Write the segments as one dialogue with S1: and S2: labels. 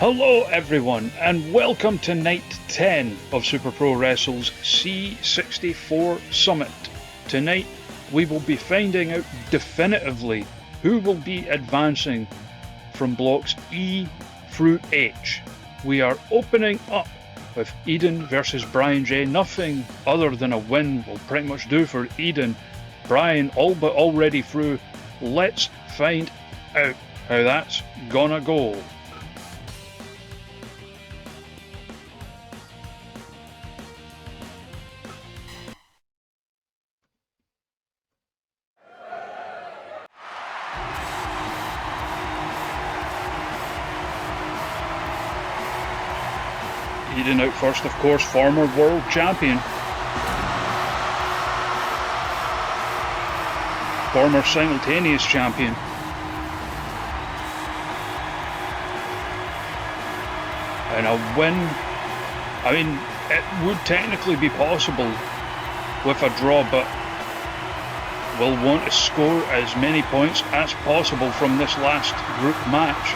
S1: Hello everyone and welcome to night 10 of Super Pro Wrestle's C64 Summit. Tonight we will be finding out definitively who will be advancing from blocks E through H. We are opening up with Eden versus Brian J. Nothing other than a win will pretty much do for Eden. Brian all but already through. Let's find out how that's gonna go. Eden out first, of course, former world champion. Former simultaneous champion. And a win, I mean, it would technically be possible with a draw, but we'll want to score as many points as possible from this last group match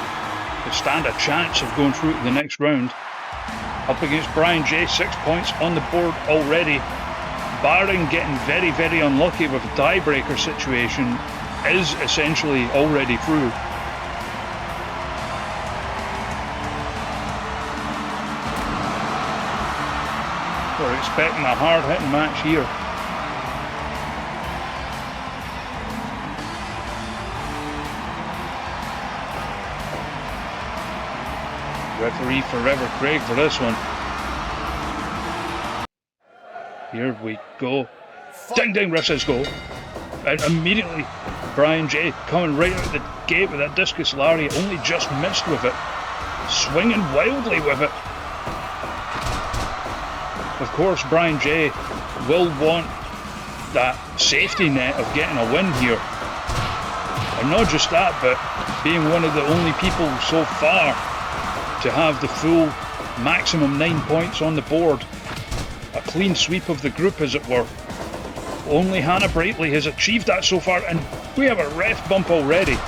S1: to stand a chance of going through to the next round. Up against Brian J, 6 points on the board already. Barring getting very, very unlucky with a tiebreaker situation, is essentially already through. We're expecting a hard-hitting match here. Referee Forever Craig for this one. Here we go. Ding ding, ref says go. And immediately Brian J coming right out the gate with that discus lariat, only just missed with it. Swinging wildly with it. Of course Brian J will want that safety net of getting a win here. And not just that, but being one of the only people so far to have the full maximum 9 points on the board. A clean sweep of the group, as it were. Only Hannah Brightly has achieved that so far, and we have a ref bump already.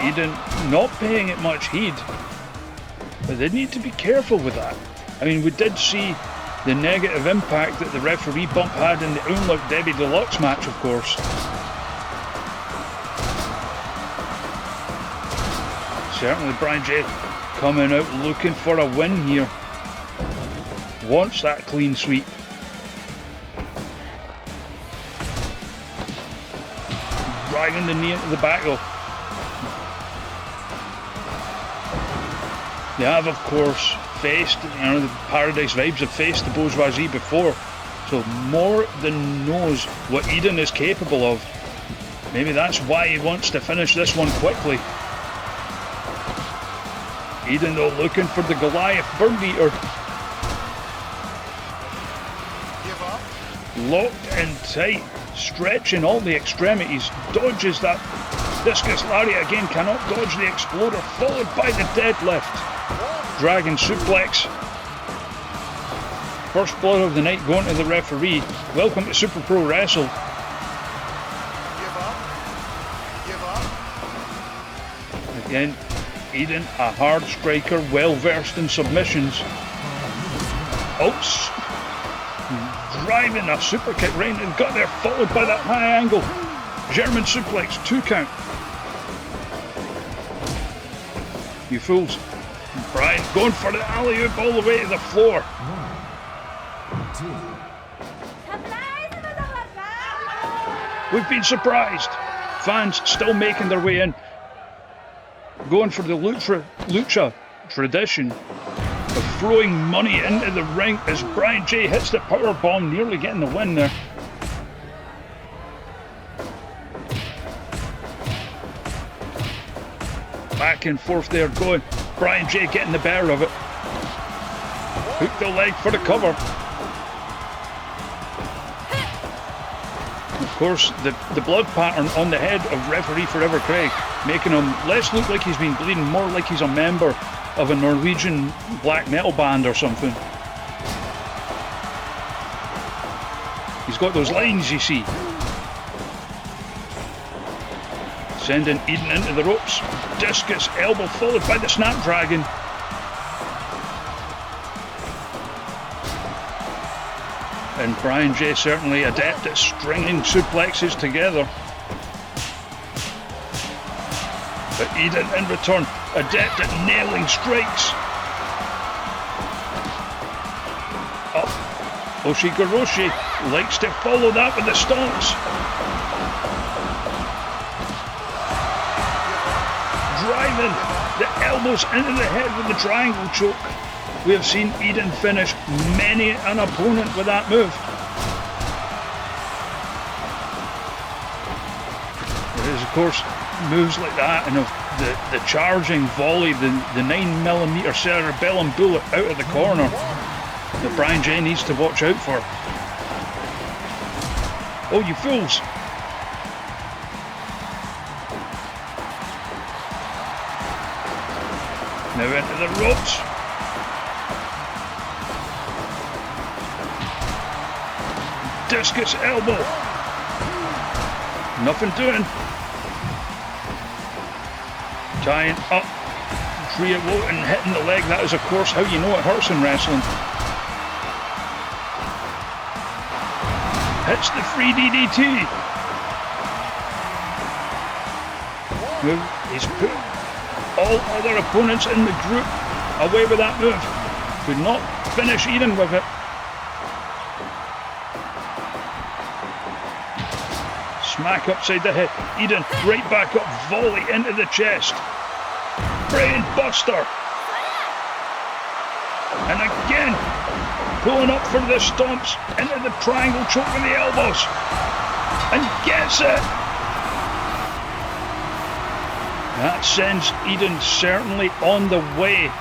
S1: Eden not paying it much heed, but they need to be careful with that. I mean, we did see the negative impact that the referee bump had in the Unlock Debbie Deluxe match, of course. Certainly Brian J coming out looking for a win here. Wants that clean sweep. Driving the knee into the back though. They have of course faced, the Paradise Vibes have faced the Bourgeoisie before, so more than knows what Eden is capable of. Maybe that's why he wants to finish this one quickly. Eden though looking for the Goliath Bird Eater. Locked and tight, stretching all the extremities, dodges that discus lariat again, cannot dodge the exploder, followed by the deadlift. Dragon suplex. First blood of the night going to the referee. Welcome to Super Pro Wrestle. Again, Eden, a hard striker, well versed in submissions. Oops. Driving a super kick right and got there, followed by that high angle. German suplex, 2 count. You fools. Brian going for the alley-oop all the way to the floor. 1, 2. We've been surprised. Fans still making their way in. Going for the lucha tradition of throwing money into the ring as Brian J hits the power bomb, nearly getting the win there. Back and forth there going. Brian J getting the better of it. Hook the leg for the cover. Of course, the blood pattern on the head of referee Forever Craig, making him less look like he's been bleeding, more like he's a member of a Norwegian black metal band or something. He's got those lines, you see. Sending Eden into the ropes. Discus elbow followed by the Snapdragon. And Brian J certainly adept at stringing suplexes together. But Eden in return, adept at nailing strikes. Oshigoroshi likes to follow that with the stomps. Driving the elbows into the head with the triangle choke. We have seen Eden finish many an opponent with that move. There is, of course, moves like that, and of the charging volley, the 9mm cerebellum bullet out of the corner that Brian J needs to watch out for. Oh, you fools! Now into the ropes. Discus elbow. Nothing doing. Tying up. Trio and hitting the leg. That is, of course, how you know it hurts in wrestling. Hits the free DDT. He's put all other opponents in the group away with that move. Could not finish Eden with it. Smack upside the head. Eden right back up. Volley into the chest. Brain buster. And again, pulling up for the stomps into the triangle choke with the elbows. And gets it. That sends Eden certainly on the way.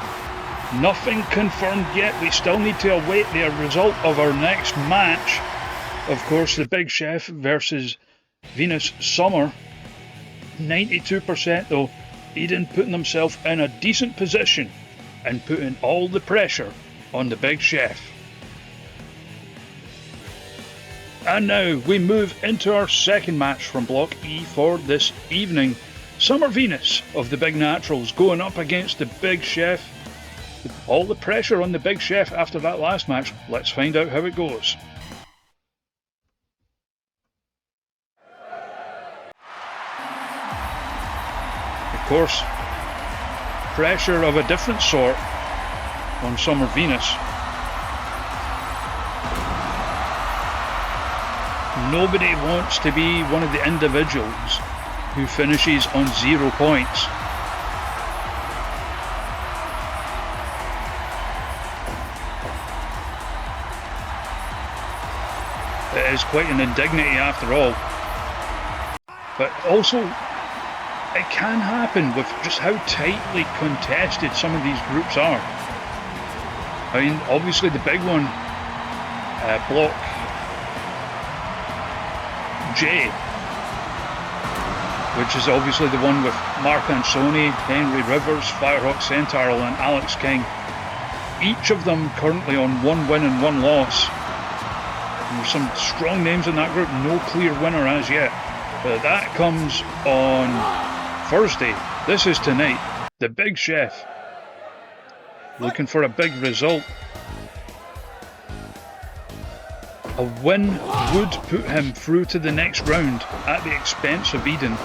S1: Nothing confirmed yet. We still need to await the result of our next match. Of course, the Big Chef versus Venus Summer. 92% though. Eden putting himself in a decent position and putting all the pressure on the Big Chef. And now we move into our second match from Block E for this evening. Summer Venus of the Big Naturals going up against the Big Chef. With all the pressure on the Big Chef after that last match. Let's find out how it goes. Of course, pressure of a different sort on Summer Venus. Nobody wants to be one of the individuals who finishes on 0 points. It is quite an indignity after all. But also, it can happen with just how tightly contested some of these groups are. I mean, obviously the big one, Block J, which is obviously the one with Mark Ansoni, Henry Rivers, Firehawk Centaurl and Alex King. Each of them currently on 1 win and 1 loss. And there's some strong names in that group, no clear winner as yet. But that comes on Thursday. This is tonight. The Big Chef looking for a big result. A win would put him through to the next round at the expense of Eden.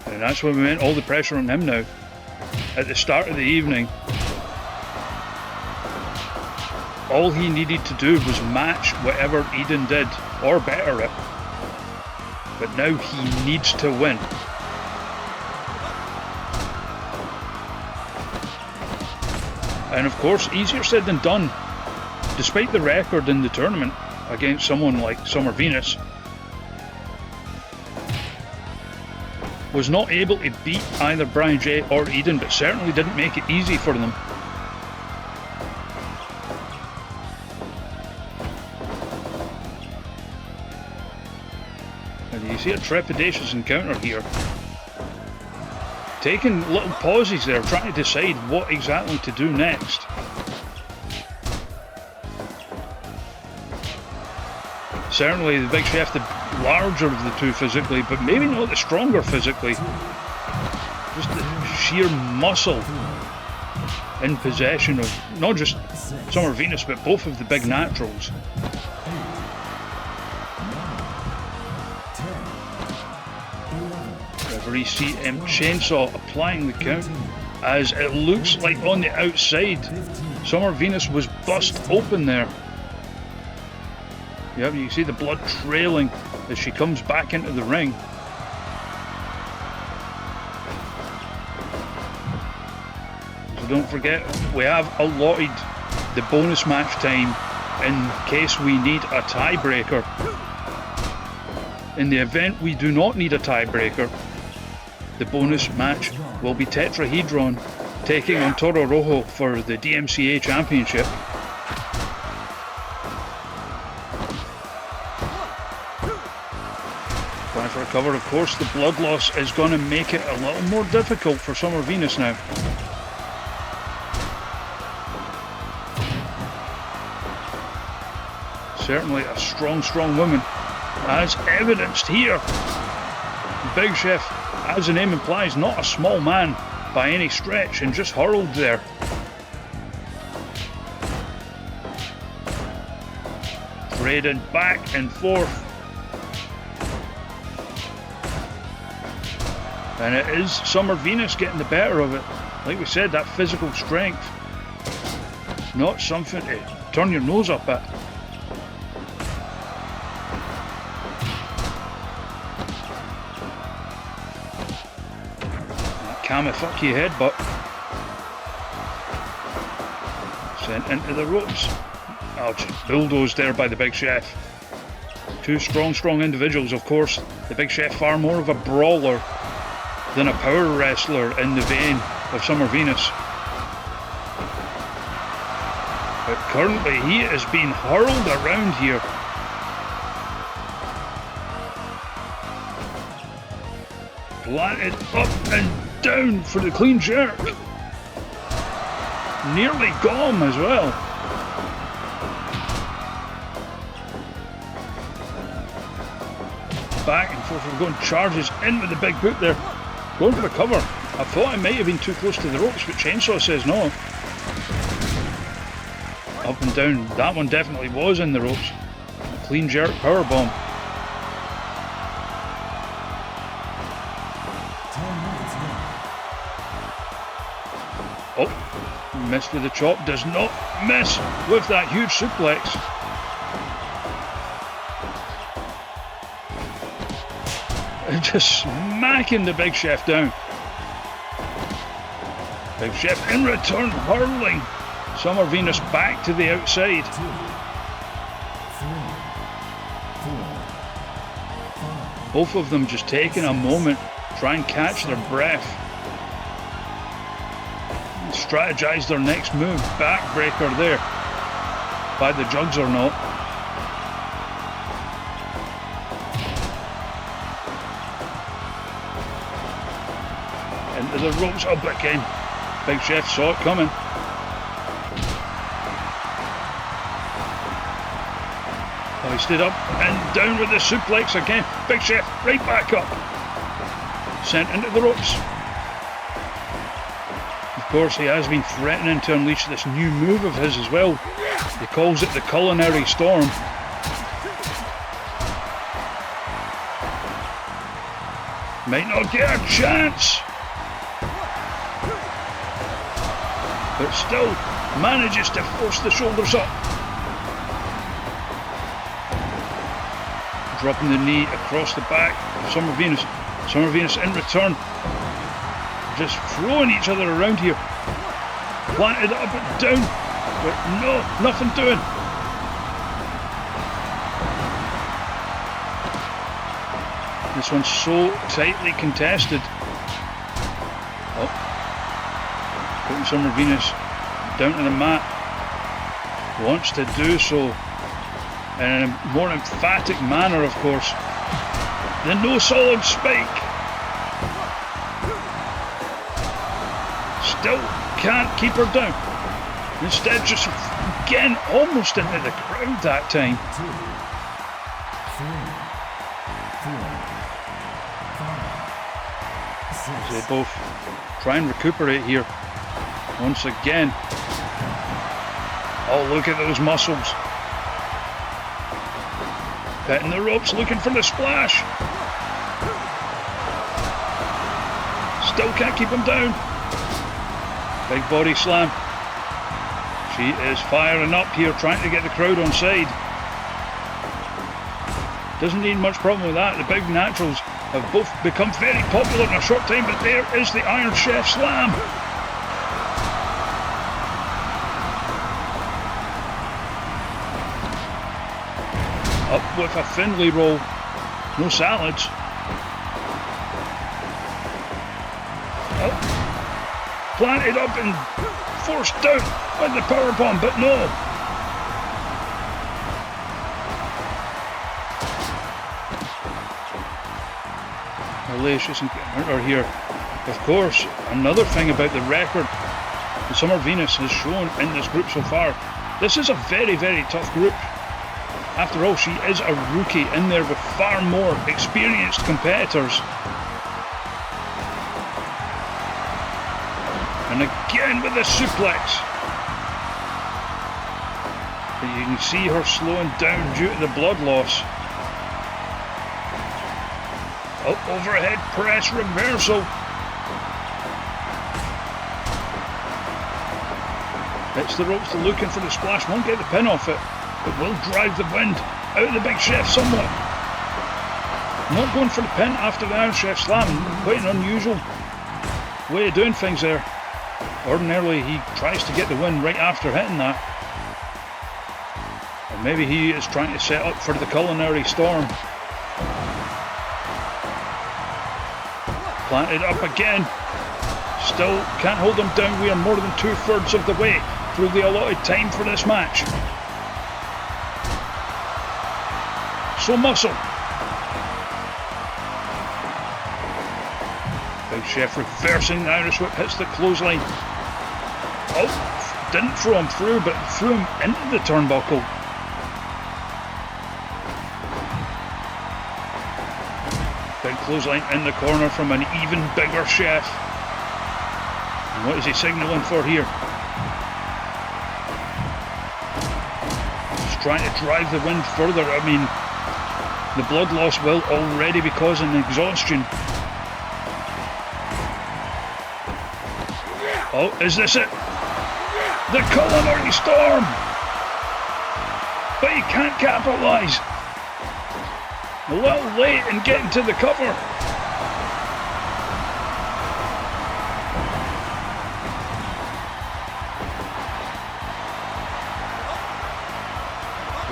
S1: And that's what we meant, all the pressure on him now. At the start of the evening, all he needed to do was match whatever Eden did, or better it. But now he needs to win. And of course, easier said than done. Despite the record in the tournament against someone like Summer Venus, was not able to beat either Brian J or Eden, but certainly didn't make it easy for them. And you see a trepidatious encounter here. Taking little pauses there, trying to decide what exactly to do next. Certainly the Big Chef the larger of the two physically, but maybe not the stronger physically. Just the sheer muscle in possession of not just Summer Venus, but both of the big naturals. Referee Chainsaw applying the count as it looks like on the outside Summer Venus was bust open there. Yep, you can see the blood trailing as she comes back into the ring. So don't forget, we have allotted the bonus match time in case we need a tiebreaker. In the event we do not need a tiebreaker, the bonus match will be Tetrahedron taking on Toro Rojo for the DMCA Championship. Trying for a cover, of course. The blood loss is going to make it a little more difficult for Summer Venus now. Certainly a strong, strong woman, as evidenced here. Big Chef, as the name implies, not a small man by any stretch, and just hurled there. Trading back and forth. And it is Summer Venus getting the better of it. Like we said, that physical strength, not something to turn your nose up at. Kamifucky headbutt. Sent into the ropes. Oh, just bulldozed there by the Big Chef. Two strong individuals, of course. The Big Chef far more of a brawler than a power wrestler in the vein of Summer Venus. But currently he is being hurled around here. Planted up and down for the clean jerk. Nearly gone as well. Back and forth, we're going charges in with the big boot there. Going for the cover. I thought I might have been too close to the ropes, but Chainsaw says no. Up and down. That one definitely was in the ropes. A clean jerk powerbomb. Oh, missed with the chop. Does not miss with that huge suplex. Just smacking the Big Chef down. Big Chef in return hurling Summer Venus back to the outside.
S2: 2, 3, 4, 5.
S1: Both of them just taking a moment, try and catch their breath. Strategize their next move. Backbreaker there. By the jugs or not. Into the ropes up again. Big Chef saw it coming. Hoisted up and down with the suplex again. Big Chef right back up. Sent into the ropes. Of course, he has been threatening to unleash this new move of his as well. He calls it the Culinary Storm. Might not get a chance. But still manages to force the shoulders up. Dropping the knee across the back of Summer Venus. Summer Venus in return. Just throwing each other around here. Planted up and down. But no, nothing doing. This one's so tightly contested. Oh. Putting Summer Venus down to the mat. Wants to do so in a more emphatic manner, of course. The no solid spike. Still can't keep her down. Instead, just again almost into the crowd that time. They both try and recuperate here. Once again. Oh, look at those muscles. Petting the ropes, looking for the splash. Still can't keep him down. Big body slam. She is firing up here, trying to get the crowd on side. Doesn't need much problem with that. The big naturals have both become very popular in a short time, but there is the Iron Chef slam. Up with a Finlay roll. No salads. Oh. Planted up and forced down with the powerbomb, but no. Hellacious encounter here. Of course, another thing about the record that Summer Venus has shown in this group so far, this is a very, very tough group. After all, she is a rookie in there with far more experienced competitors. And again with the suplex. But you can see her slowing down due to the blood loss. Oh, overhead press reversal. Hits the ropes, looking for the splash. Won't get the pin off it, but will drive the wind out of the Big Chef somewhat. Not going for the pin after the Iron Chef slam. Quite an unusual way of doing things there. Ordinarily he tries to get the win right after hitting that. Or maybe he is trying to set up for the culinary storm. Planted up again. Still can't hold him down. We are more than 2/3 of the way through the allotted time for this match. So muscle. Big Chef reversing the Irish whip, hits the clothesline. Oh, didn't throw him through, but threw him into the turnbuckle. Big clothesline in the corner from an even bigger Chef. And what is he signalling for here? Just trying to drive the wind further. I mean, the blood loss will already be causing exhaustion. Oh, is this it? The culinary storm! But he can't capitalise. A little late in getting to the cover.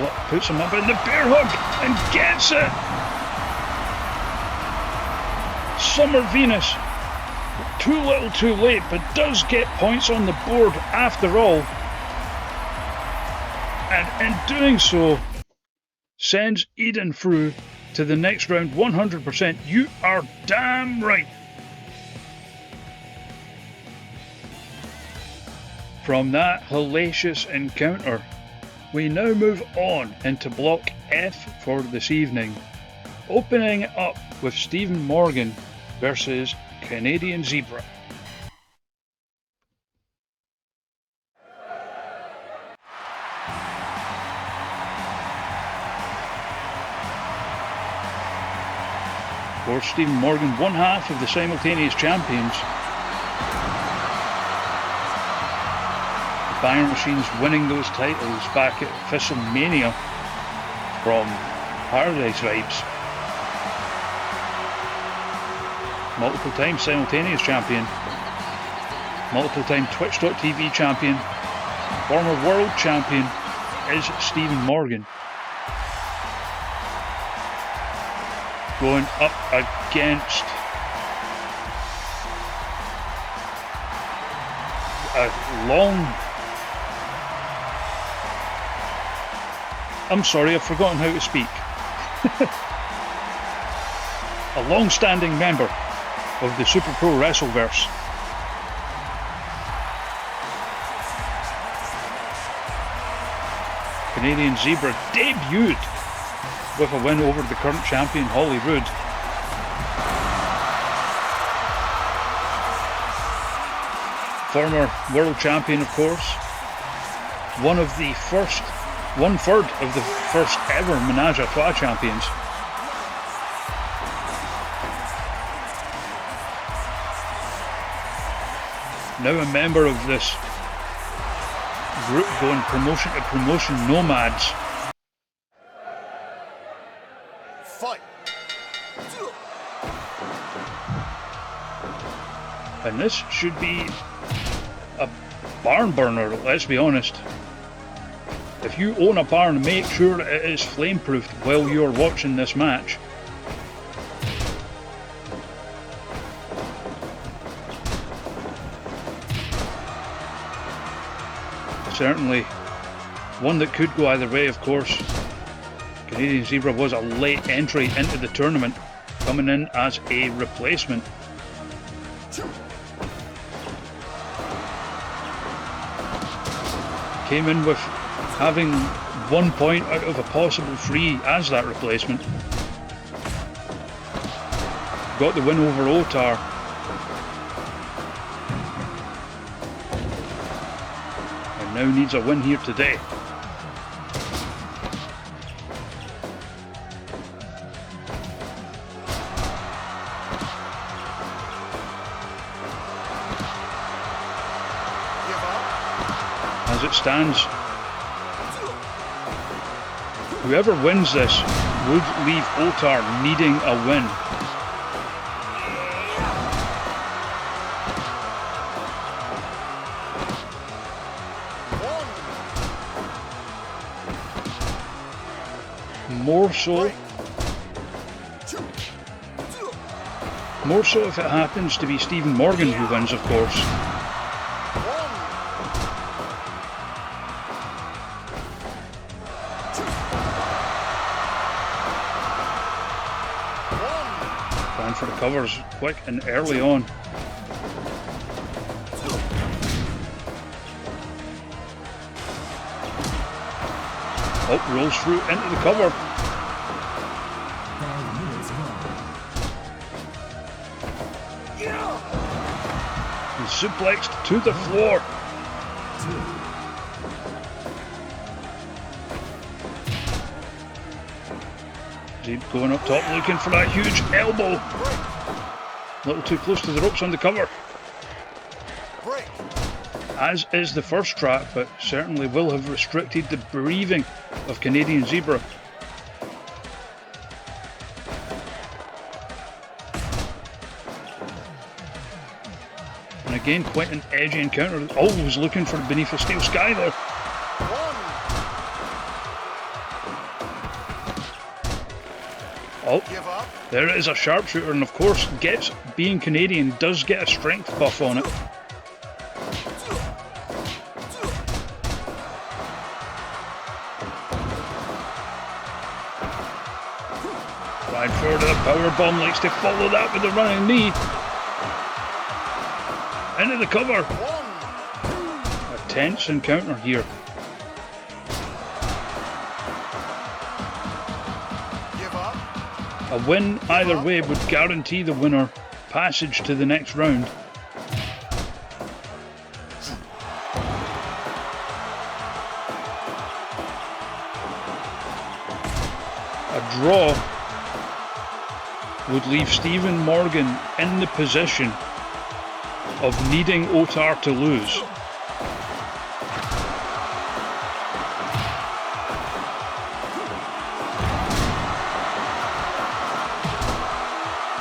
S1: What puts him up in the bear hug and gets it. Summer Venus, too little too late, but does get points on the board after all. And in doing so, sends Eden through to the next round 100%. You are damn right. From that hellacious encounter, we now move on into Block F for this evening, opening it up with Stephen Morgan versus Canadian Zebra. Of course, Stephen Morgan, one half of the simultaneous champions. The Iron Machines winning those titles back at WrestleMania from Paradise Vibes. Multiple time simultaneous champion. Multiple time Twitch.tv champion. Former world champion is Stephen Morgan. Going up against a I'm sorry, I've forgotten how to speak. A long-standing member of the Super Pro Wrestleverse. Canadian Zebra debuted with a win over the current champion Holly Roode. former world champion, of course. One third of the first ever Menage a Trois champions. Now a member of this group going promotion to promotion, nomads.
S2: Fight.
S1: And this should be a barn burner, let's be honest. If you own a barn, make sure it is flame-proofed while you're watching this match. Certainly one that could go either way, of course. Canadian Zebra was a late entry into the tournament, coming in as a replacement. Came in with having 1 point out of a possible 3 as that replacement. Got the win over OTAR. And now needs a win here today. As it stands, whoever wins this would leave OTAR needing a win. More so if it happens to be Stephen Morgan who wins, of course. For the covers quick and early on. Oh, rolls through into the cover. And suplexed to the floor. Zeeb going up top looking for that huge elbow. A little too close to the ropes on the cover. As is the first trap, but certainly will have restricted the breathing of Canadian Zebra. And again, quite an edgy encounter. Always looking for beneath the steel sky there. Oh, there is a sharpshooter, and of course, being Canadian does get a strength buff on it. Ride forward to the power bomb, likes to follow that with a running knee. Into the cover. A tense encounter here. A win either way would guarantee the winner passage to the next round. A draw would leave Stephen Morgan in the position of needing OTAR to lose.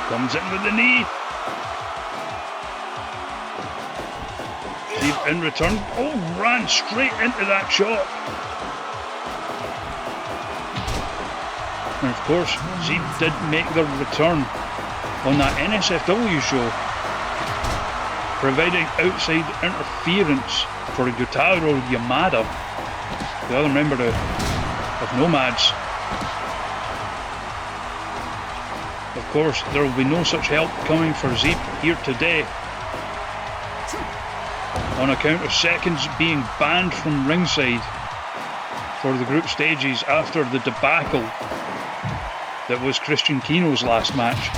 S1: Comes in with the knee. Zeeb in return. Oh, ran straight into that shot. And of course, Zeeb did make the return on that NSFW show, providing outside interference for Yotaro Yamada, the other member of Nomads. Of course, there will be no such help coming for Zeeb here today, on account of seconds being banned from ringside for the group stages after the debacle that was Christian Kino's last match.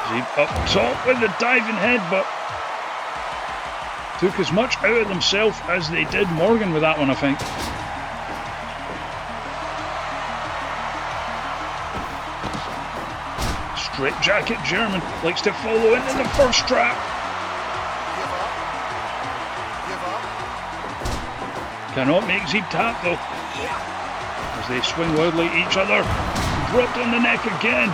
S1: Zeeb up top with the diving headbutt. took as much out of themselves as they did Morgan with that one, I think. Straight jacket German likes to follow into the first trap.
S2: Give up.
S1: Cannot make Zeeb tap though. As they swing wildly at each other. Dropped on the neck again.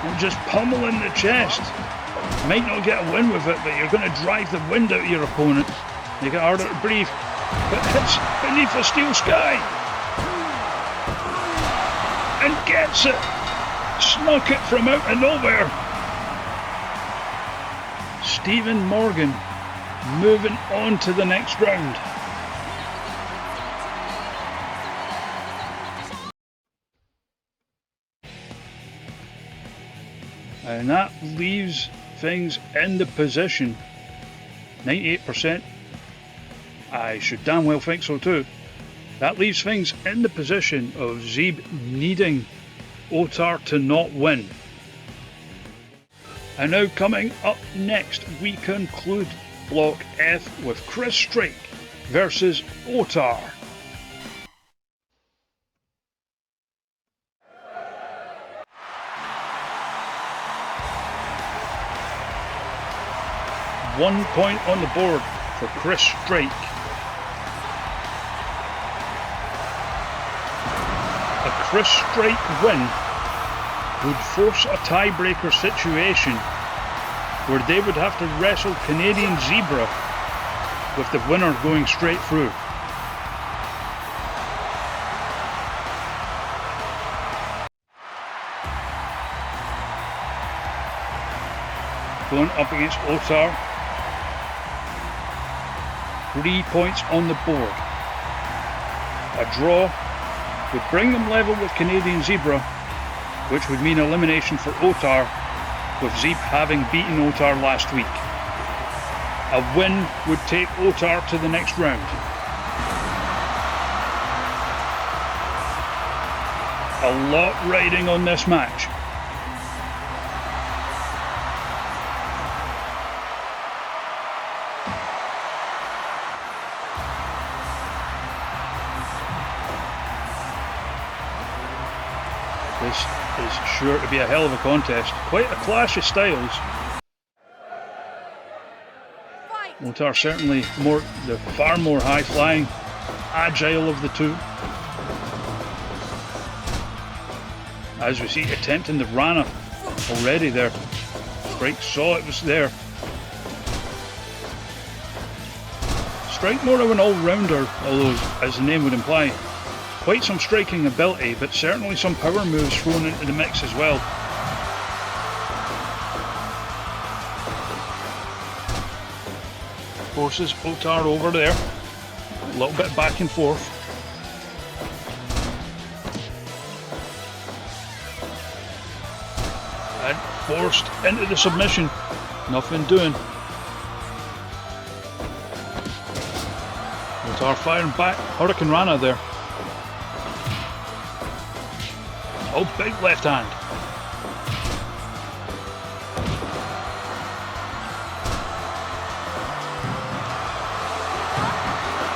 S1: And just pummeling the chest. Might not get a win with it, but you're going to drive the wind out of your opponent. Make it harder to breathe. But hits beneath the steel sky. And gets it. Snuck it from out of nowhere. Stephen Morgan moving on to the next round. And that leaves things in the position. 98%. I should damn well think so too. That leaves things in the position of Zeeb needing OTAR to not win. And now coming up next, we conclude Block F with Chris Strake versus OTAR. One point on the board for Chris Strake. A Chris Strake win would force a tiebreaker situation where they would have to wrestle Canadian Zebra with the winner going straight through. Going up against OTAR. 3 points on the board. A draw would bring them level with Canadian Zebra, which would mean elimination for OTAR, with Zeeb having beaten OTAR last week. A win would take OTAR to the next round. A lot riding on this match. This is sure to be a hell of a contest. Quite a clash of styles. OTAR certainly the far more high-flying, agile of the two. As we see, attempting the Rana already there. Strike saw it was there. Strike more of an all-rounder, although as the name would imply. Quite some striking ability, but certainly some power moves thrown into the mix as well. Forces OTAR over there. A little bit back and forth. And forced into the submission. Nothing doing. OTAR firing back. Hurricane Rana there. Oh, big left hand.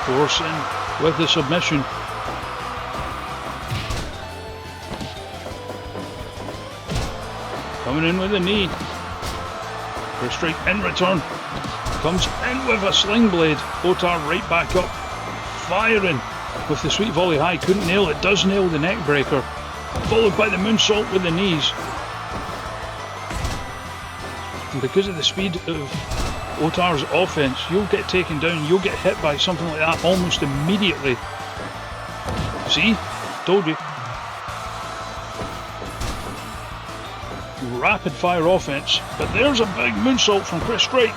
S1: Forcing with the submission. Coming in with a knee. Chris Strake in return. Comes in with a sling blade. OTAR right back up. Firing with the sweet volley high. Couldn't nail it. Does nail the neck breaker. Followed by the moonsault with the knees. And because of the speed of OTAR's offense, you'll get taken down, you'll get hit by something like that almost immediately. See? Told you. Rapid fire offense, but there's a big moonsault from Chris Strake.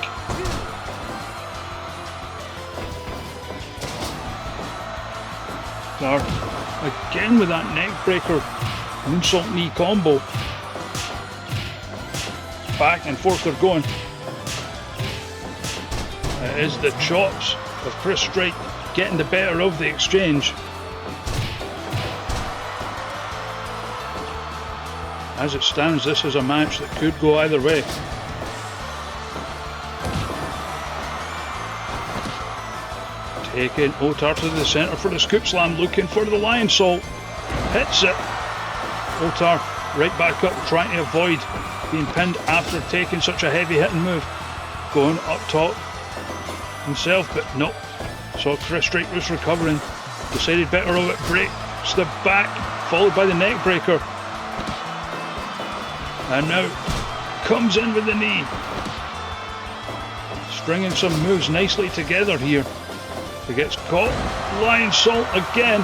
S1: Again with that neck breaker moonsault knee combo. Back and forth they're going. It is the chops of Chris Strake getting the better of the exchange. As it stands, this is a match that could go either way. Taking OTAR to the centre for the scoop slam, looking for the lion salt. Hits it. OTAR right back up, trying to avoid being pinned after taking such a heavy hitting move. Going up top himself, but no. Saw Chris Drake was recovering. Decided better of it. Breaks the back, followed by the neck breaker. And now comes in with the knee. Stringing some moves nicely together here. He gets caught. Lion salt again.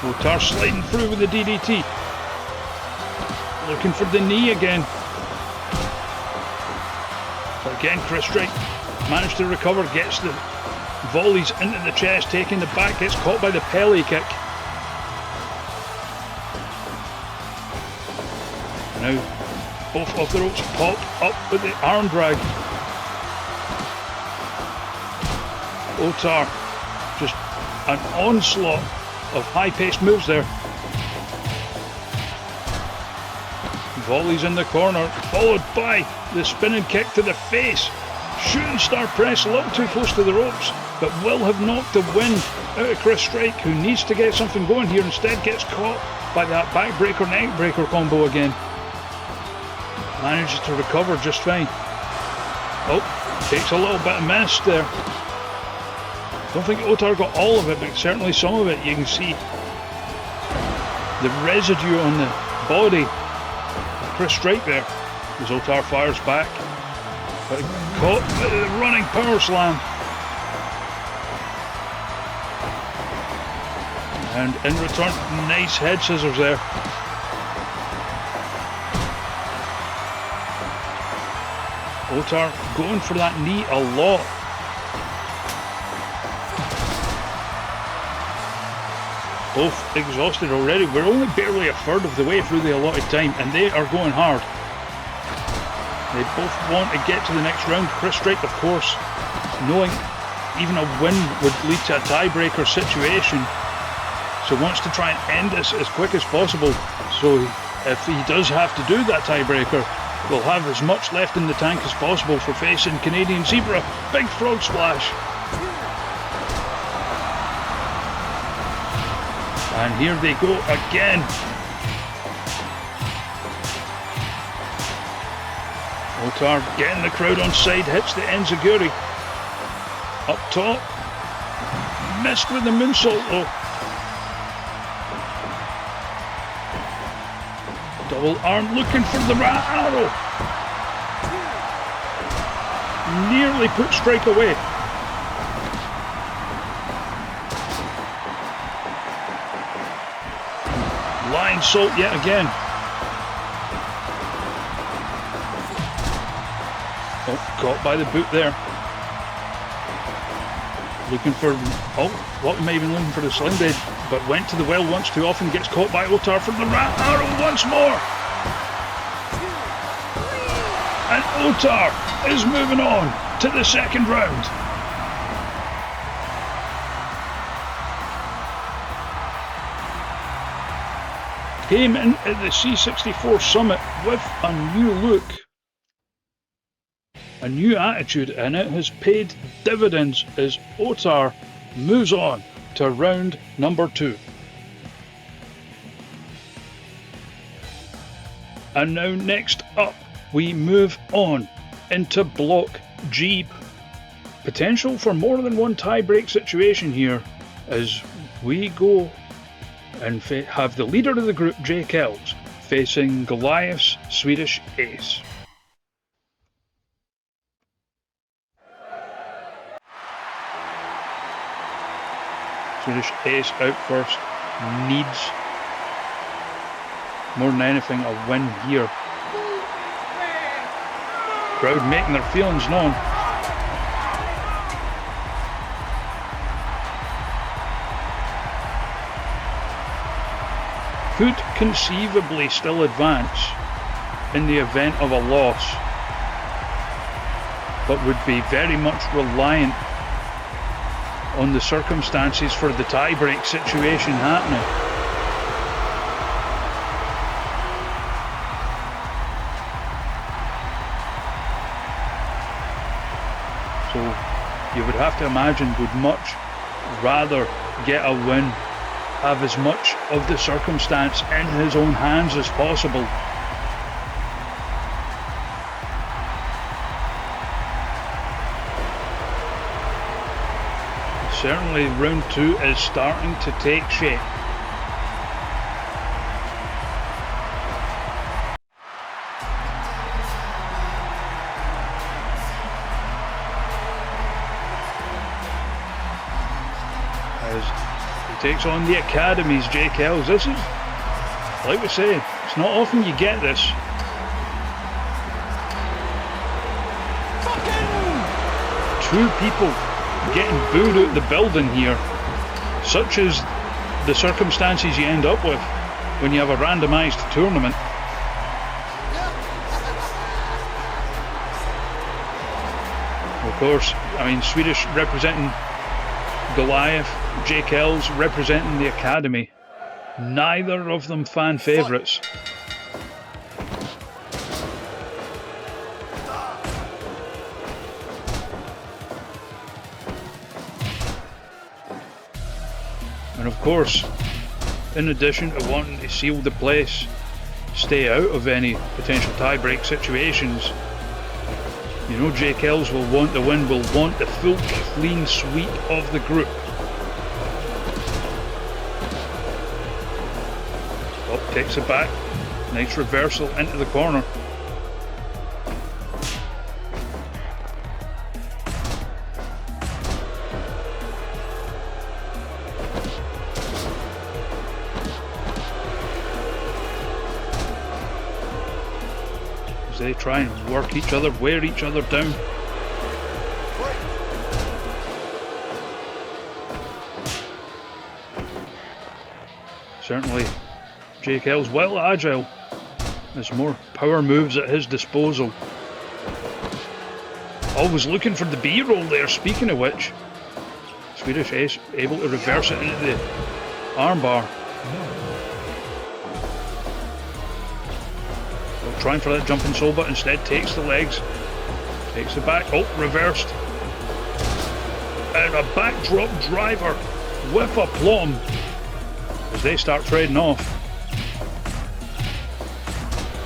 S1: OTAR sliding through with the DDT. Looking for the knee again. But again, Chris Drake managed to recover, gets the volleys into the chest, taking the back, gets caught by the Pelly kick. Now, both of the ropes pop up with the arm drag. OTAR, just an onslaught of high-paced moves there. Volleys in the corner, followed by the spinning kick to the face. Shooting star press a little too close to the ropes, but will have knocked the wind out of Chris Drake, who needs to get something going here. Instead gets caught by that backbreaker, neckbreaker combo again. Manages to recover just fine. Oh, takes a little bit of miss there. Don't think OTAR got all of it, but certainly some of it. You can see the residue on the body of Chris Drake there as OTAR fires back. But caught with the running power slam. And in return, nice head scissors there. OTAR going for that knee a lot. Both exhausted already. We're only barely a third of the way through the allotted time, and they are going hard. They both want to get to the next round. Chris Drake, of course, knowing even a win would lead to a tiebreaker situation, so wants to try and end this as quick as possible. So if he does have to do that tiebreaker, we'll have as much left in the tank as possible for facing Canadian Zebra. Big frog splash. And here they go again. OTAR getting the crowd on side, hits the enziguri. Up top. Missed with the moonsault though. Double arm looking for the rat arrow. Nearly put Strike away. Lion salt yet again. Oh, caught by the boot there. Looking for, what may have been looking for the sling blade, but went to the well once too often, gets caught by OTAR for the rat arrow once more. And OTAR is moving on to the second round. Came in at the C64 Summit with a new look, a new attitude, and it has paid dividends as OTAR moves on to round number 2. And now next up, we move on into Block G. Potential for more than one tie-break situation here as we go and have the leader of the group, Jay Kellz, facing Goliath's Swedish Ace. Swedish Ace out first, needs more than anything a win here. Crowd making their feelings known. Could conceivably still advance in the event of a loss, but would be very much reliant on the circumstances for the tie-break situation happening. So you would have to imagine would much rather get a win, have as much of the circumstance in his own hands as possible. Certainly round 2 is starting to take shape. As he takes on the Academy's Jay Kellz. This is, like we say, it's not often you get this. Two people getting booed out the building here. Such is the circumstances you end up with when you have a randomised tournament. Of course, I mean, Swedish representing Goliath, Jay Kellz representing the Academy. Neither of them fan favourites. And of course, in addition to wanting to seal the place, stay out of any potential tie-break situations, you know Jay Kellz will want the win, will want the full clean sweep of the group. Oh, takes it back. Nice reversal into the corner. They try and work each other, wear each other down. Certainly, Jay Kellz well agile. There's more power moves at his disposal. Always looking for the B-roll there, speaking of which. Swedish Ace able to reverse it into the armbar. Trying for that jumping soul, but instead takes the legs, takes it back. Oh, reversed, and a backdrop driver with aplomb as they start trading off.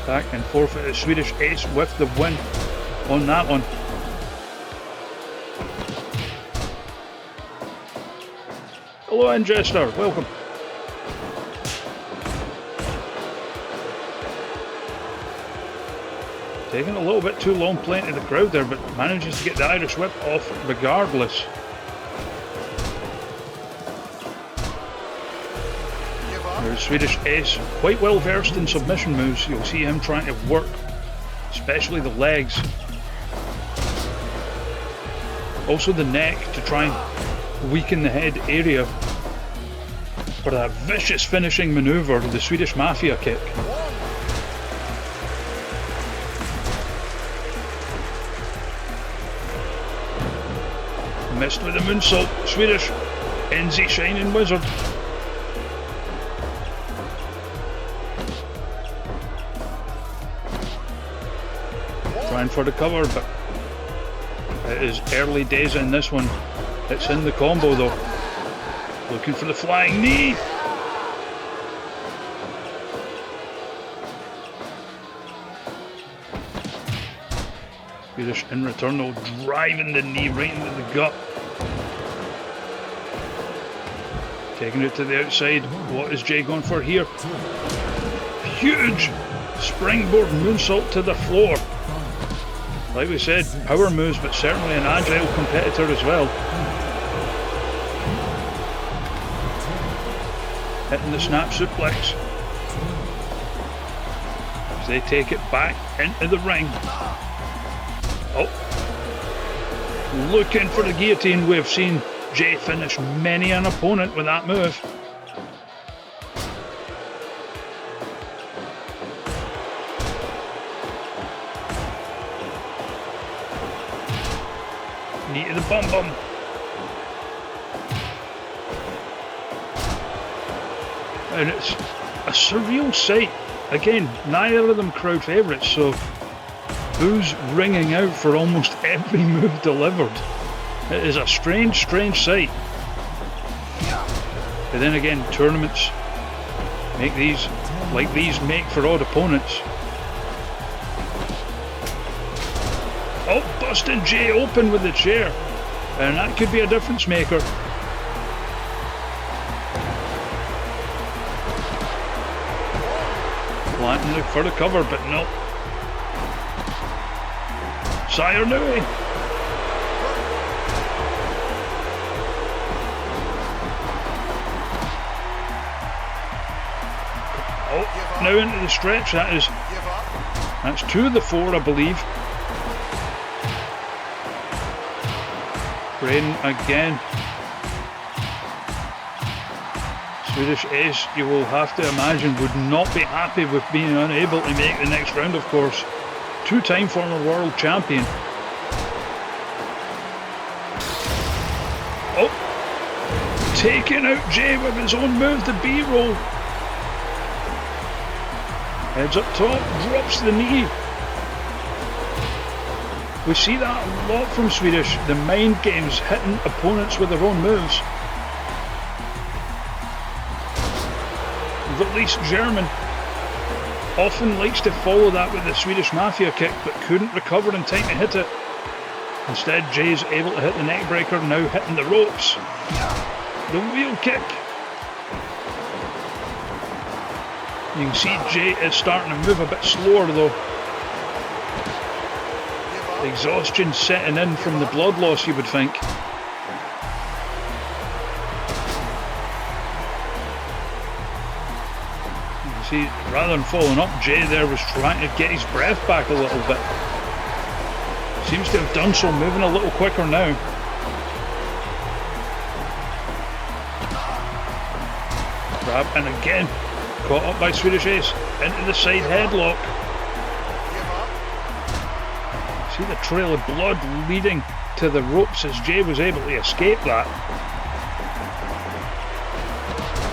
S1: Back and forth at Swedish Ace with the win on that one. Hello, Ingester, welcome. Taking a little bit too long playing to the crowd there, but manages to get the Irish whip off regardless. There's Swedish Ace, quite well versed in submission moves. You'll see him trying to work, especially the legs. Also the neck to try and weaken the head area for that vicious finishing maneuver, the Swedish Mafia kick. Missed with a moonsault. Swedish ends the Shining Wizard. Trying for the cover, but it is early days in this one. It's in the combo though. Looking for the flying knee. Swedish in return though, driving the knee right into the gut. Taking it to the outside. What is Jay going for here? Huge springboard moonsault to the floor. Like we said, power moves, but certainly an agile competitor as well. Hitting the snap suplex as they take it back into the ring. Oh, looking for the guillotine. We've seen Jay finish many an opponent with that move. Knee to the bum bum. And it's a surreal sight. Again, neither of them crowd favourites, so boos ringing out for almost every move delivered. It is a strange, strange sight. But then again, tournaments make these, like these, make for odd opponents. Oh, busting Jay open with the chair. And that could be a difference maker. Planting for the cover, but no. Sireña. Oh, now into the stretch. That's 2 of the 4, I believe. Braden again. Swedish Ace, you will have to imagine, would not be happy with being unable to make the next round, of course. 2-time former world champion. Oh! Taking out Jay with his own move, the B-roll. Heads up top, drops the knee. We see that a lot from Swedish, the mind games, hitting opponents with their own moves. Released German often likes to follow that with the Swedish Mafia kick, but couldn't recover in time to hit it. Instead, Jay's able to hit the neck breaker, now hitting the ropes. The wheel kick. You can see Jay is starting to move a bit slower though. Exhaustion setting in from the blood loss, you would think. You can see, rather than falling up, Jay there was trying to get his breath back a little bit. Seems to have done so, moving a little quicker now. Grab, and again, caught up by Swedish Ace, into the side headlock. See the trail of blood leading to the ropes as Jay was able to escape that.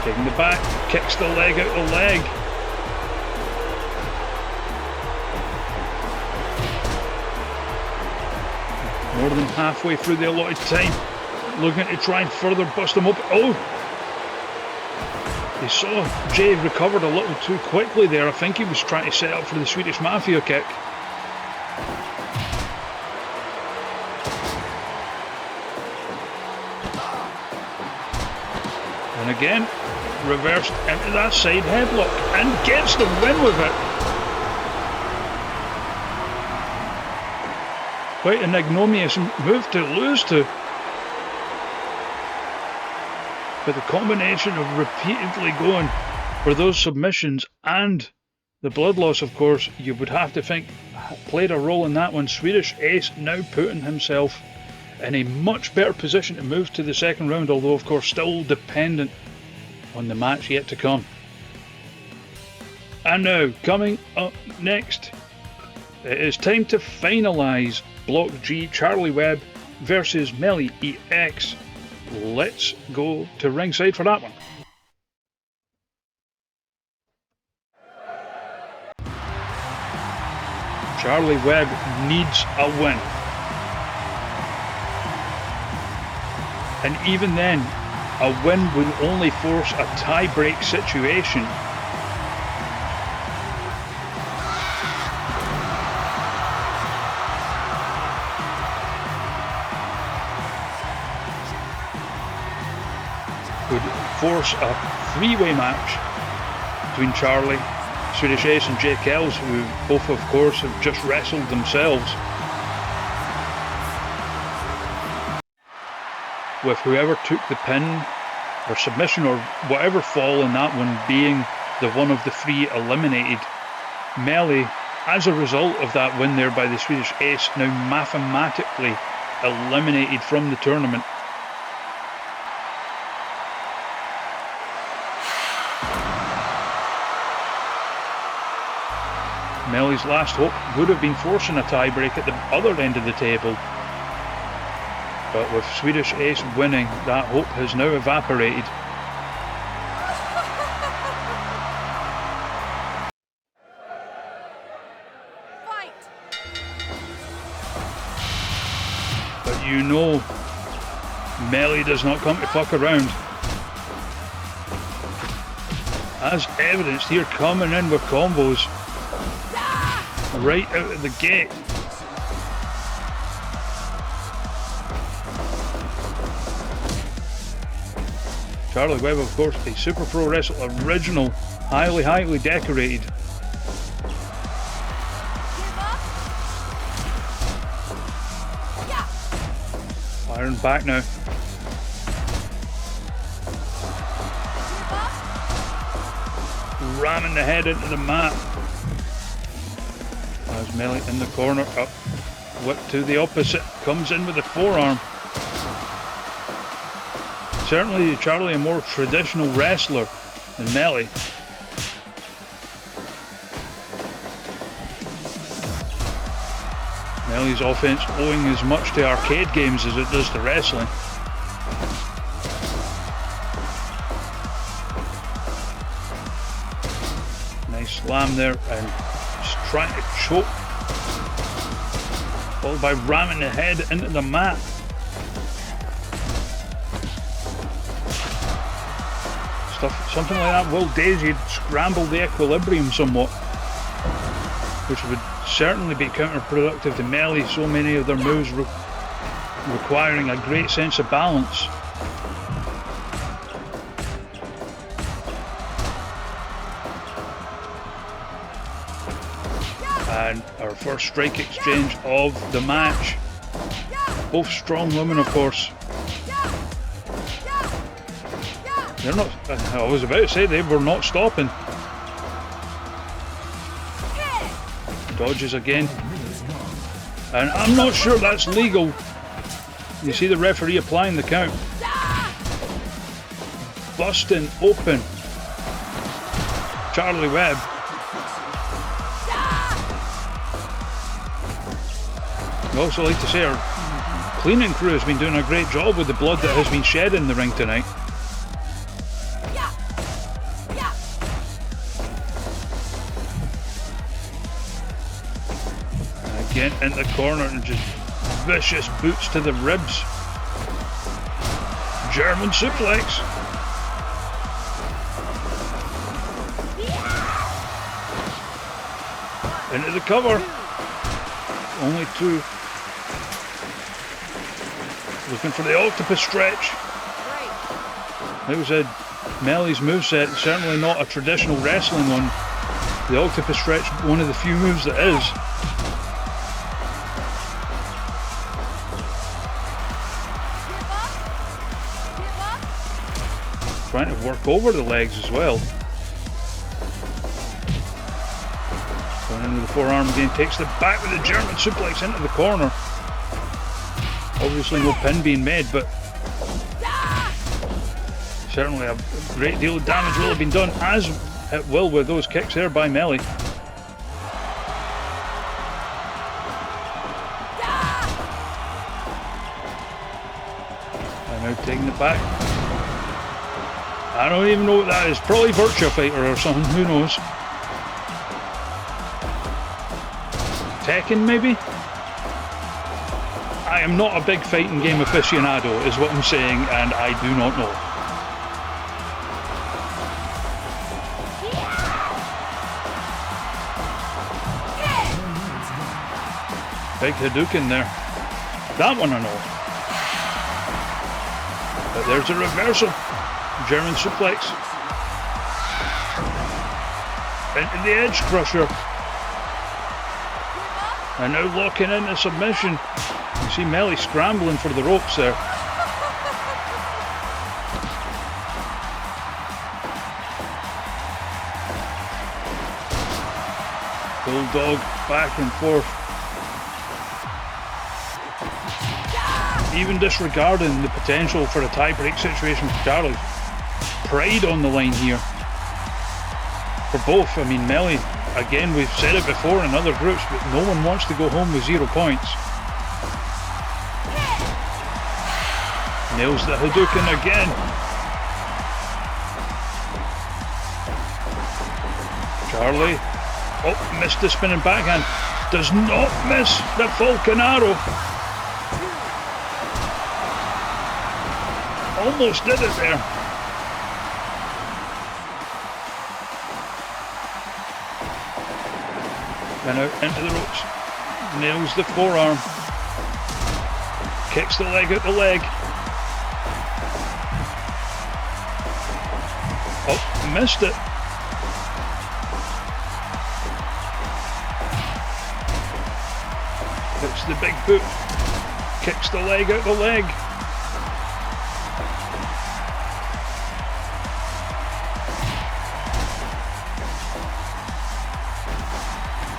S1: Taking the back, kicks the leg out the leg. More than halfway through the allotted time. Looking to try and further bust him up. Oh! They saw Jay recovered a little too quickly there. I think he was trying to set up for the Swedish Mafia kick. And again, reversed into that side headlock and gets the win with it. Quite an ignominious move to lose to. But the combination of repeatedly going for those submissions and the blood loss, of course, you would have to think played a role in that one. Swedish Ace now putting himself in a much better position to move to the second round, although of course still dependent on the match yet to come. And now, coming up next, it is time to finalise Block G, Charley Webb versus Melly EX. Let's go to ringside for that one. Charley Webb needs a win. And even then, a win would only force a tie-break situation. Would force a three-way match between Charley, Swedish Ace and Jay Kellz, who both of course have just wrestled themselves. With whoever took the pin or submission or whatever fall in that one being the one of the three eliminated. Melly, as a result of that win there by the Swedish Ace, now mathematically eliminated from the tournament. Melly's last hope would have been forcing a tiebreak at the other end of the table. But with Swedish Ace winning, that hope has now evaporated. Fight. But you know Melly does not come to fuck around. As evidenced here, coming in with combos right out of the gate. Charley Webb, of course, a Super Pro Wrestle original, highly decorated. Firing back now. Ramming the head into the mat. As Melly in the corner, up, whip to the opposite, comes in with the forearm. Certainly Charley a more traditional wrestler than Melly. Melly's offense owing as much to arcade games as it does to wrestling. Nice slam there, and just trying to choke. Followed by ramming the head into the mat. Something like that will daisy scramble the equilibrium somewhat, which would certainly be counterproductive to Melly, so many of their moves requiring a great sense of balance. And our first strike exchange of the match. Both strong women, of course. They're not, I was about to say they were not stopping. Dodges again. And I'm not sure that's legal. You see the referee applying the count. Busting open Charley Webb. I'd also like to say our cleaning crew has been doing a great job with the blood that has been shed in the ring tonight. Again in the corner and just vicious boots to the ribs. German suplex. Into the cover. Only two. Looking for the octopus stretch. Like we said, Melly's moveset is certainly not a traditional wrestling one. The octopus stretch, one of the few moves that is. Trying to work over the legs as well. Going in with the forearm again, takes the back with the German suplex into the corner. Obviously no pin being made, but certainly a great deal of damage will have been done, as it will with those kicks there by Melly. And now taking it back. I don't even know what that is. Probably Virtua Fighter or something, who knows. Tekken maybe? I am not a big fighting game aficionado is what I'm saying, and I do not know. Big Hadouken there. That one I know. But there's a reversal. German suplex. Into the edge crusher. And now locking into submission. You see Melly scrambling for the ropes there. Bulldog back and forth. Even disregarding the potential for a tie-break situation for Charley. Pride on the line here. For both, I mean, Melly, again, we've said it before in other groups, but no one wants to go home with 0 points. Nails the Hadouken again. Charley, oh, missed the spinning backhand. Does not miss the Falcon Arrow. almost did it there. And out into the ropes. Nails the forearm. Kicks the leg out the leg. Oh, missed it. Hits the big boot. Kicks the leg out the leg.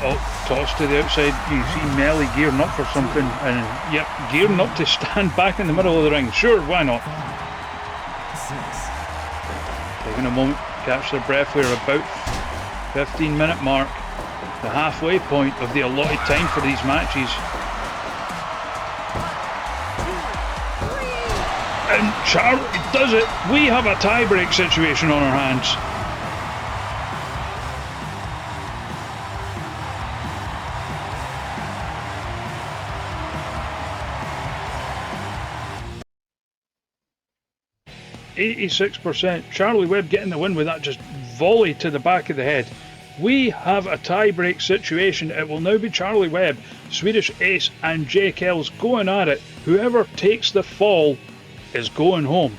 S1: Oh, toss to the outside. You see Melly gearing up for something, and yep, gearing up to stand back in the middle of the ring. Sure, why not? Taking a moment to catch their breath. We're about 15-minute mark, the halfway point of the allotted time for these matches. And Charley does it. We have a tie-break situation on our hands. %. Charley Webb getting the win with that just volley to the back of the head. We have a tie-break situation. It will now be Charley Webb, Swedish Ace and Jay Kellz going at it. Whoever takes the fall is going home.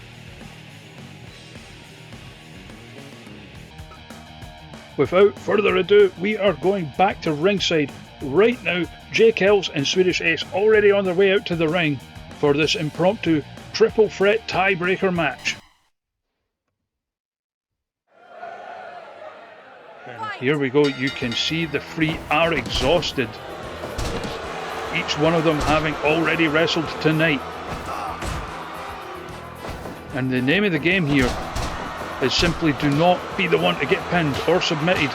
S1: Without further ado, we are going back to ringside right now. Jay Kellz and Swedish Ace already on their way out to the ring for this impromptu triple threat tiebreaker match. And here we go. You can see the three are exhausted. Each one of them having already wrestled tonight. And the name of the game here is simply do not be the one to get pinned or submitted.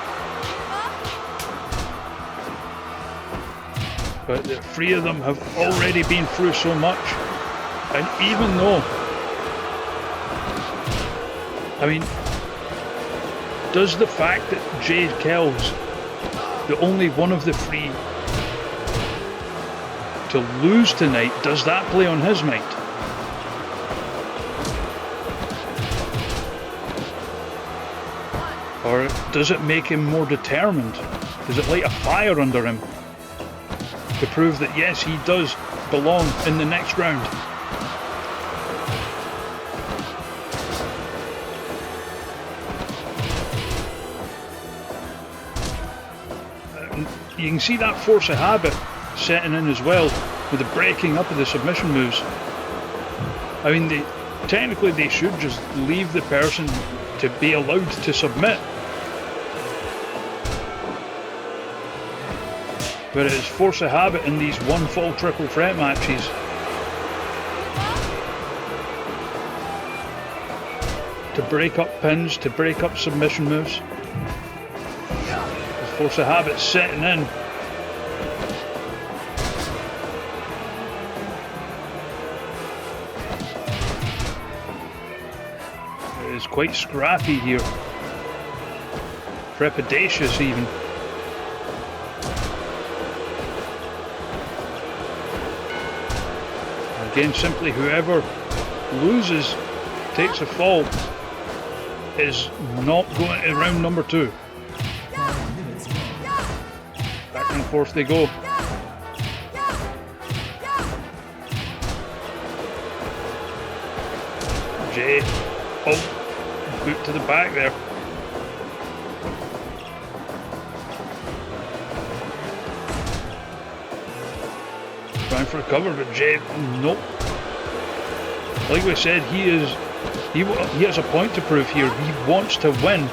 S1: But the three of them have already been through so much. And even though, I mean, does the fact that Jay Kellz, the only one of the three to lose tonight, does that play on his mind? Or does it make him more determined? Does it light a fire under him to prove that yes, he does belong in the next round? You can see that force of habit setting in as well with the breaking up of the submission moves. I mean, technically they should just leave the person to be allowed to submit. But it is force of habit in these one fall triple threat matches. To break up pins, to break up submission moves. Force of habit setting in. It is quite scrappy here. Trepidatious even. Again, simply whoever loses, takes a fall, is not going to round number 2. Back and forth they go. Jay, oh, boot to the back there. Trying for a cover, but Jay, nope. Like we said, he has a point to prove here. He wants to win.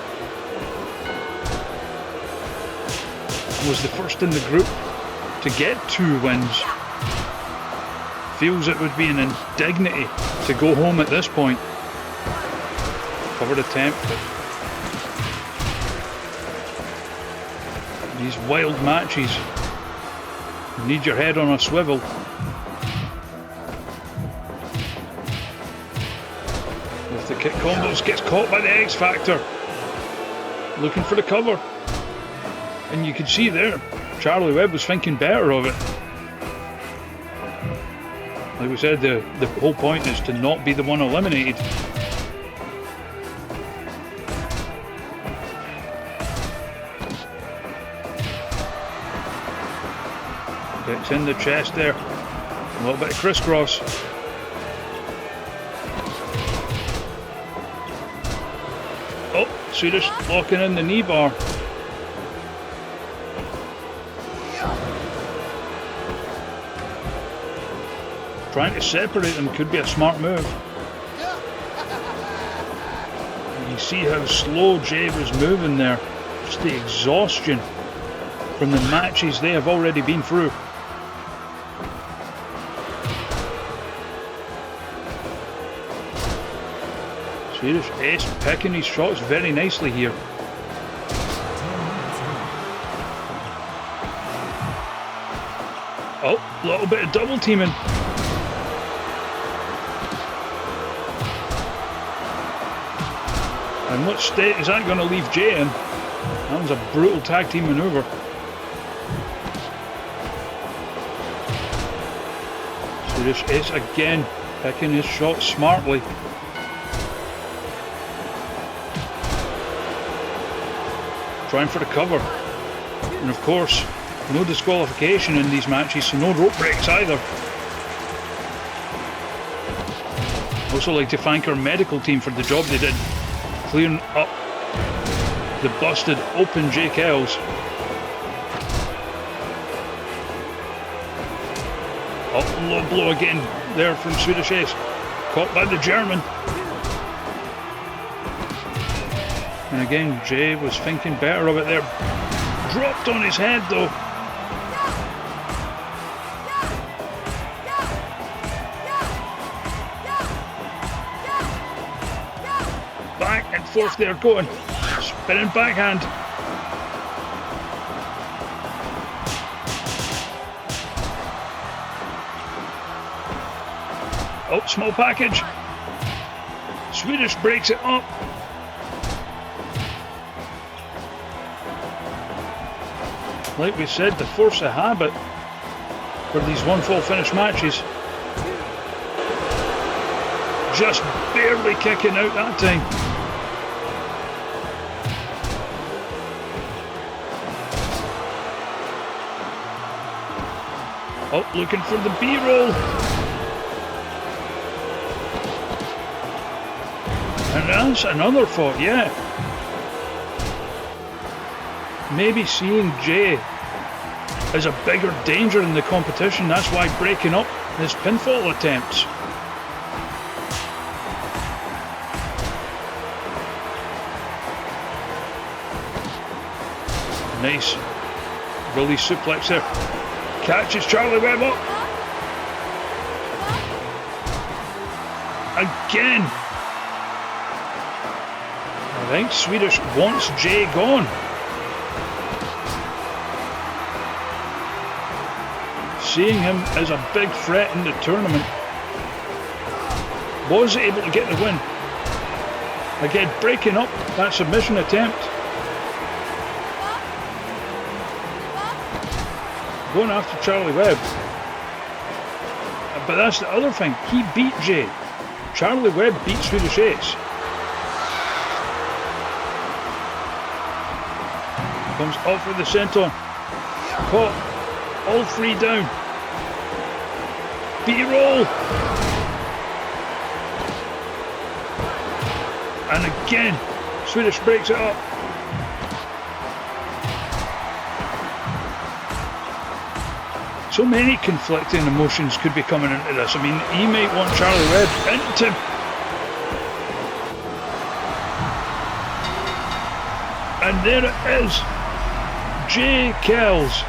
S1: Was the first in the group to get 2 wins. Feels it would be an indignity to go home at this point. Covered attempt, but these wild matches, you need your head on a swivel. With the kick combos, gets caught by the X Factor. Looking for the cover. And you can see there, Charley Webb was thinking better of it. Like we said, the whole point is to not be the one eliminated. Gets in the chest there. A little bit of crisscross. Oh, Swedish locking in the knee bar. Trying to separate them could be a smart move. You see how slow Jay was moving there. Just the exhaustion from the matches they have already been through. Swedish Ace picking his shots very nicely here. Oh, a little bit of double teaming. And what state is that going to leave Jay in? That was a brutal tag team maneuver. Swedish Ace again picking his shots smartly. Trying for the cover. And of course, no disqualification in these matches, so no rope breaks either. Also like to thank our medical team for the job they did, clearing up the busted open Jay Kellz. Oh, low blow again there from Swedish Ace. Caught by the German. And again, Jay was thinking better of it there. Dropped on his head though. Back and forth there going. Spinning backhand. Oh, small package. Swedish breaks it up. Like we said, the force of habit for these one fall finish matches. Just barely kicking out that time. Oh, looking for the B-roll. And that's another thought, yeah. Maybe seeing Jay as a bigger danger in the competition, that's why breaking up his pinfall attempts. Nice release suplex there. Catches Charley Webb up. Again. I think Swedish wants Jay gone. Seeing him as a big threat in the tournament. Was able to get the win. Again, breaking up that submission attempt. Going after Charley Webb. But that's the other thing. He beat Jay. Charley Webb beat Swedish Ace. Comes off with the senton. Caught. All three down. B-roll. And again, Swedish breaks it up. So many conflicting emotions could be coming into this. I mean, he might want Charley Webb into... And there it is. Jay Kellz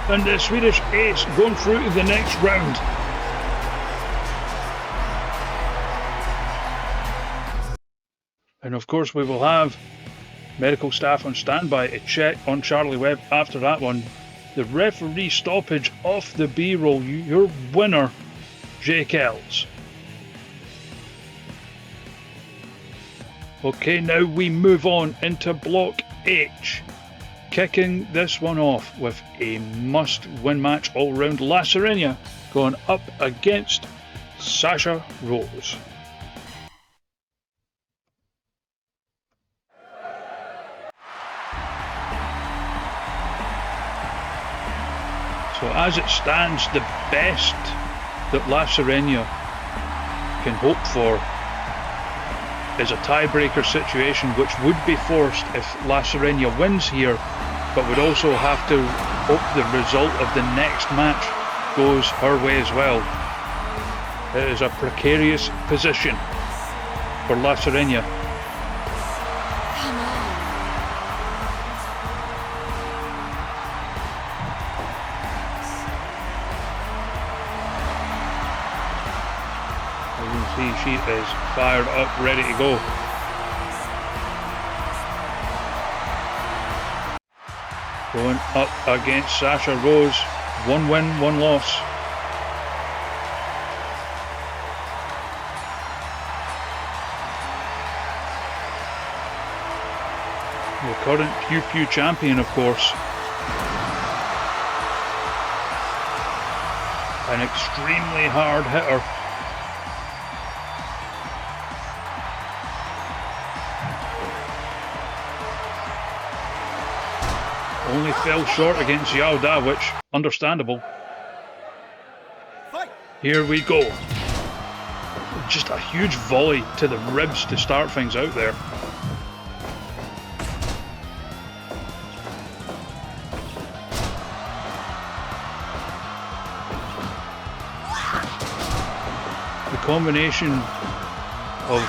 S1: and the Swedish Ace going through to the next round. And of course we will have medical staff on standby to check on Charley Webb after that one. The referee stoppage off the B-roll. Your winner, Jay Kellz. Okay, now we move on into Block H. kicking this one off with a must-win match all round. Sireña going up against Sasha Rose. So as it stands, the best that Sireña can hope for is a tiebreaker situation, which would be forced if Sireña wins here, but would also have to hope the result of the next match goes her way as well. It is a precarious position for Sireña. She is fired up, ready to go. Going up against Sasha Rose. 1 win, 1 loss. The current Pew Pew champion, of course. An extremely hard hitter. Only fell short against Xiǎo, which understandable. Here we go. Just a huge volley to the ribs to start things out there. The combination of,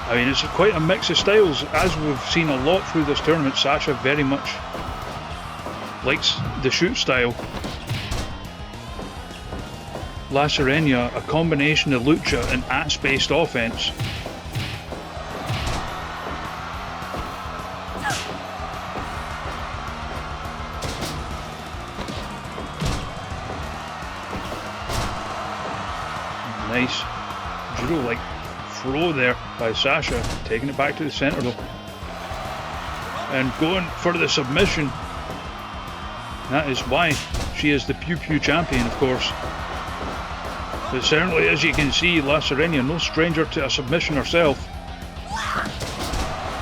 S1: I mean, it's quite a mix of styles, as we've seen a lot through this tournament. Sasha very much likes the shoot style. Sireña, a combination of lucha and axe-based offense. Nice judo-like throw there by Sasha, taking it back to the centre though. And going for the submission. That is why she is the Pew Pew champion, of course. But certainly, as you can see, Sireña, no stranger to a submission herself.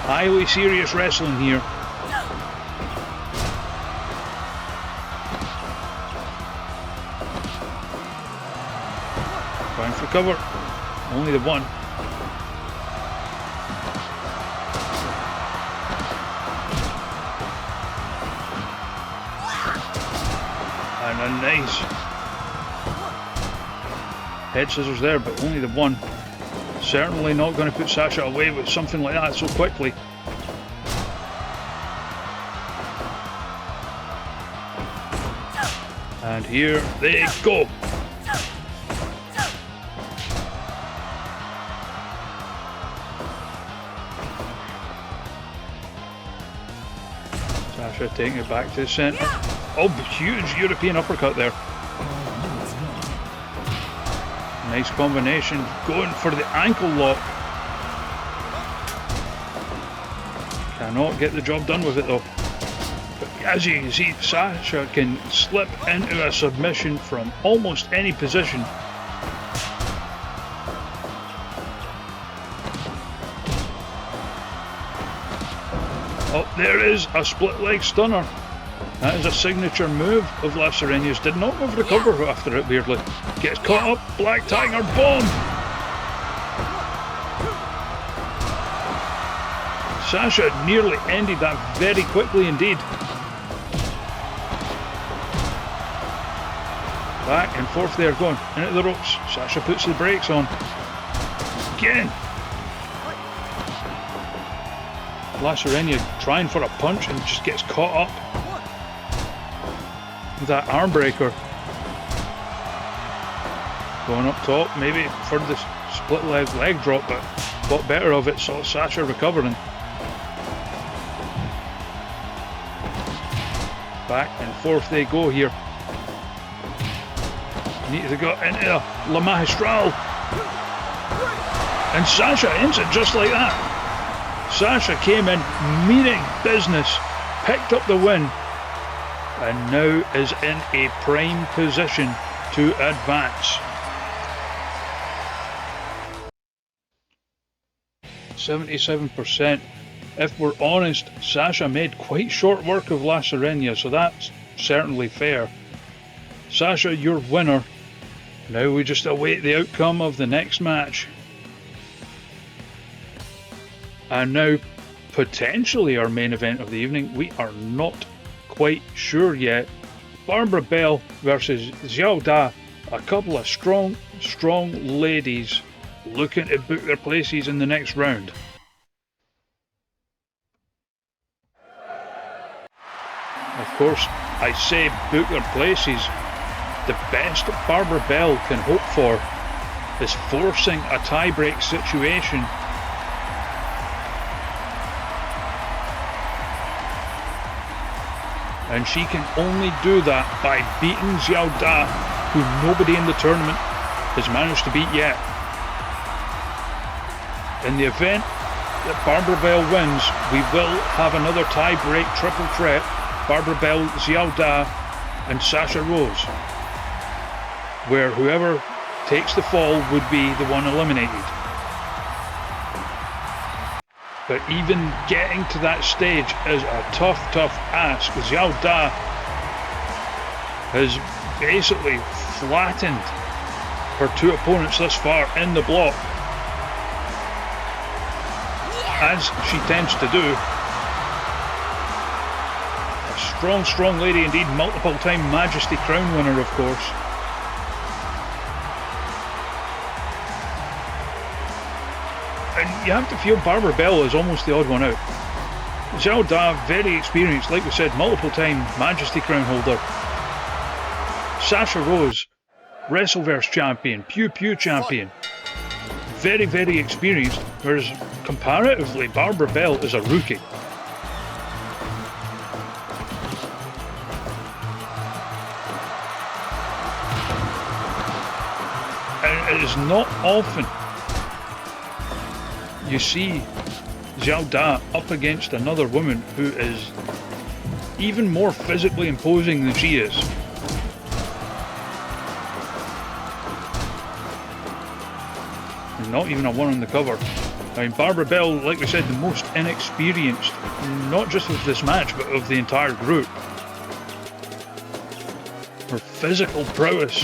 S1: Highly serious wrestling here. Trying for cover. Only the one. And a nice head scissors there, but only the one. Certainly not going to put Sasha away with something like that so quickly. And here they go. Sasha taking it back to the centre. Oh, huge European uppercut there. Nice combination. Going for the ankle lock. Cannot get the job done with it though. But as you can see, Sasha can slip into a submission from almost any position. Oh, there is a split leg stunner. That is a signature move of Sireña's. Did not move recover after it, weirdly. Gets caught up, Black Tiger bomb! Sasha nearly ended that very quickly indeed. Back and forth there, going into the ropes. Sasha puts the brakes on. Again! Sireña trying for a punch and just gets caught up. That arm breaker. Going up top, maybe for the split leg drop, but got better of it, saw Sasha recovering. Back and forth they go here. Need to go into La Magistral. And Sasha ends it just like that. Sasha came in meaning business, picked up the win, and now is in a prime position to advance. 77%. If we're honest, Sasha made quite short work of La Sireña, so that's certainly fair. Sasha, your winner. Now we just await the outcome of the next match. And now, potentially our main event of the evening. We are not quite sure yet. Barbara Bell versus Xiǎo, a couple of strong ladies looking to book their places in the next round. Of course, I say book their places. The best Barbara Bell can hope for is forcing a tie-break situation. And she can only do that by beating Xiǎo, who nobody in the tournament has managed to beat yet. In the event that Barbara Bell wins, we will have another tie-break triple threat: Barbara Bell, Xiǎo, and Sasha Rose, where whoever takes the fall would be the one eliminated. But even getting to that stage is a tough ask. Xiǎo has basically flattened her two opponents thus far in the block, as she tends to do. A strong lady indeed, multiple time Majesty Crown winner, of course. And you have to feel Barbara Bell is almost the odd one out. Xiǎo, very experienced, like we said, multiple time Majesty Crown holder. Sasha Rose, Wrestleverse champion, Pew Pew champion. Very experienced, whereas comparatively Barbara Bell is a rookie. And it is not often you see Xiǎo up against another woman who is even more physically imposing than she is. And not even a one on the cover. I mean, Barbara Bell, like we said, the most inexperienced, not just of this match, but of the entire group. Her physical prowess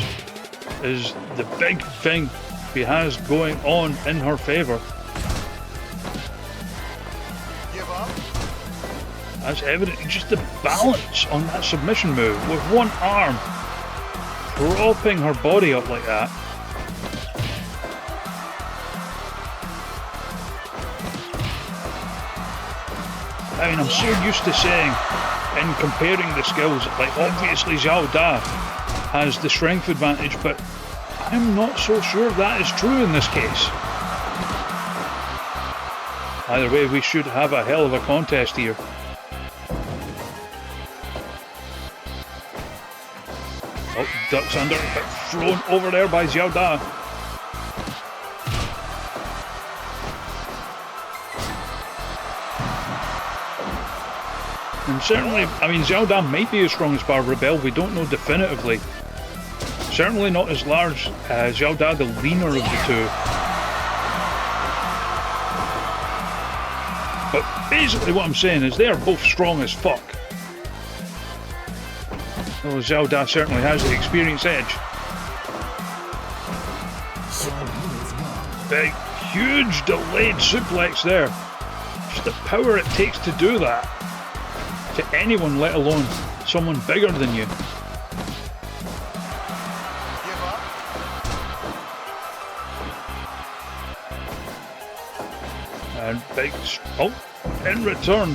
S1: is the big thing she has going on in her favour. That's evident, just the balance on that submission move with one arm, propping her body up like that. I mean, I'm so used to saying, in comparing the skills, like obviously Xiǎo has the strength advantage, but I'm not so sure that is true in this case. Either way, we should have a hell of a contest here. Oh, ducks under, but thrown over there by Xiǎo. And certainly, I mean, Xiǎo might be as strong as Barbara Bell, we don't know definitively. Certainly not as large as Xiǎo, the leaner of the two. But basically what I'm saying is they are both strong as fuck. Well, Xiǎo certainly has the experience edge. Big, huge delayed suplex there. Just the power it takes to do that. To anyone, let alone someone bigger than you. And big, oh, in return.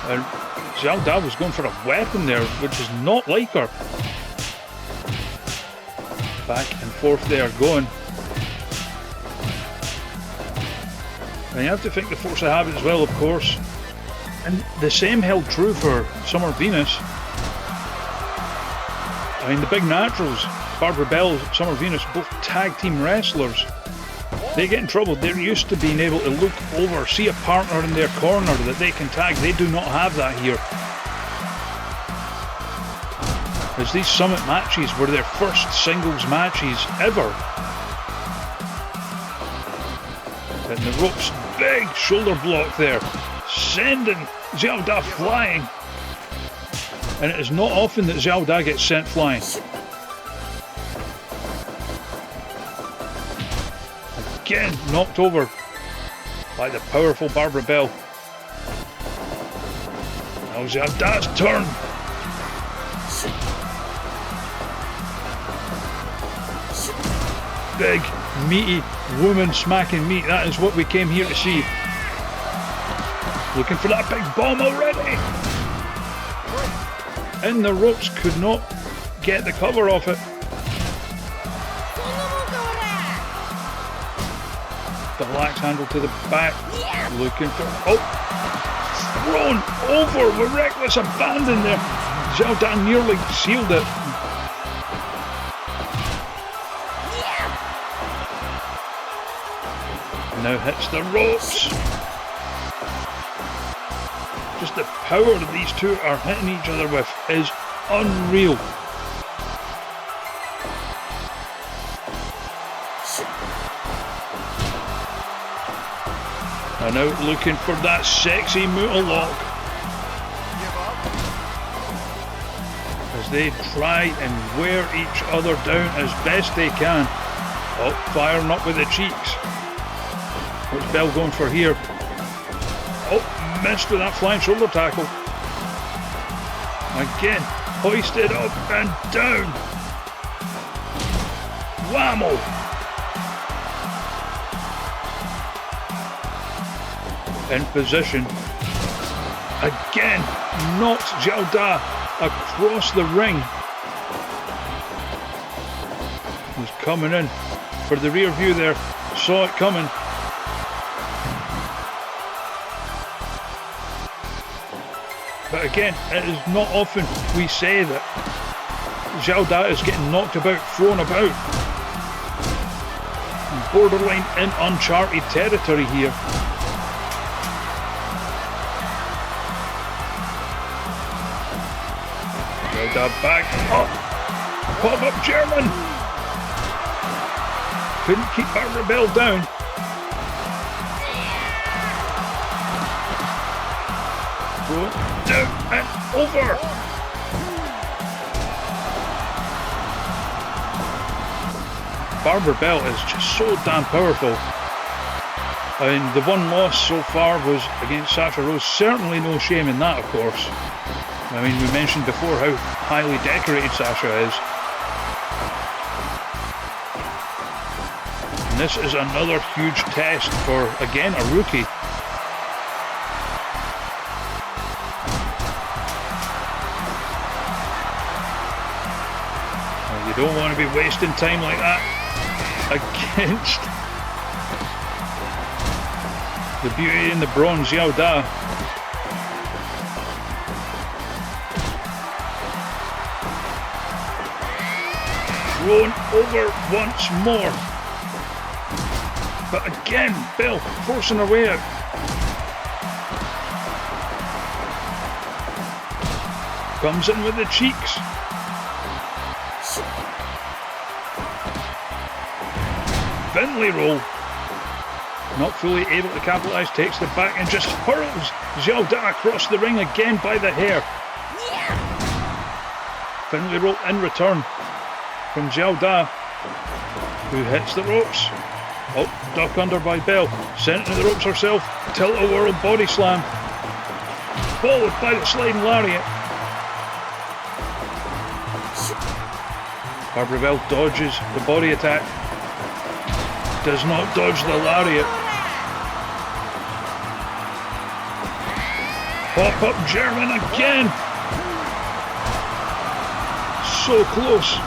S1: And Xiǎo was going for a weapon there, which is not like her. Back and forth they are going. And you have to think the force of habit as well, of course. And the same held true for Summer Venus. I mean, the big naturals Barbara Bell, Summer Venus, both tag team wrestlers, they get in trouble. They're used to being able to look over, see a partner in their corner that they can tag. They do not have that here. As these Summit matches were their first singles matches ever. And the ropes, big shoulder block there, sending Xiǎo Da flying. And it is not often that Xiǎo Da gets sent flying. Again, knocked over by the powerful Barbara Bell. Now Xiǎo Da's turn. Big, meaty woman smacking meat. That is what we came here to see. Looking for that big bomb already. And the ropes could not get the cover off it. The lax handle to the back. Looking for... Oh! Thrown over with reckless abandon there. Xiǎo Da nearly sealed it. Now hits the ropes. Just the power that these two are hitting each other with is unreal. And now looking for that sexy Muta lock. As they try and wear each other down as best they can. Oh, firing up with the cheeks. What's Bell going for here? Oh, missed with that flying shoulder tackle. Again, hoisted up and down. Whammo! In position. Again, knocks Xiǎo Da across the ring. He's coming in for the rear view there. Saw it coming. But again, it is not often we say that Xiǎo Da is getting knocked about, thrown about. Borderline in uncharted territory here. Xiǎo Da back up. Pop up German. Couldn't keep Barbara Bell down. Down and over. Barbara Bell is just so damn powerful. I mean, the one loss so far was against Sasha Rose. Certainly no shame in that, of course. I mean, we mentioned before how highly decorated Sasha is. And this is another huge test for, again, a rookie. You don't want to be wasting time like that against the beauty and the bronze Xiǎo Da. Thrown over once more. But again, Bell forcing her way out. Comes in with the cheeks. Finley roll. Not fully able to capitalise, takes the back and just hurls Xiǎo Da across the ring again by the hair. Finley roll in return from Xiǎo Da, who hits the ropes. Oh, duck under by Bell. Sent to the ropes herself. Tilt-a-whirl body slam. Followed by the sliding lariat. Barbara Bell dodges the body attack. Does not dodge the lariat. Pop-up German again. So close.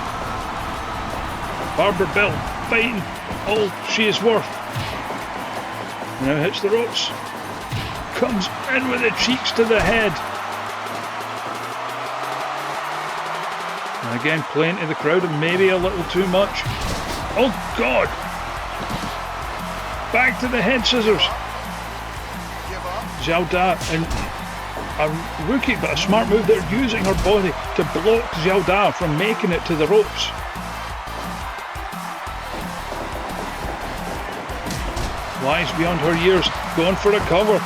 S1: Barbara Bell fighting all she is worth. Now hits the ropes. Comes in with the cheeks to the head. And again, playing to the crowd and maybe a little too much. Oh God! Back to the head scissors. Xiǎo and a rookie, but a smart move. They're using her body to block Xiǎo from making it to the ropes. Wise beyond her years, going for a cover.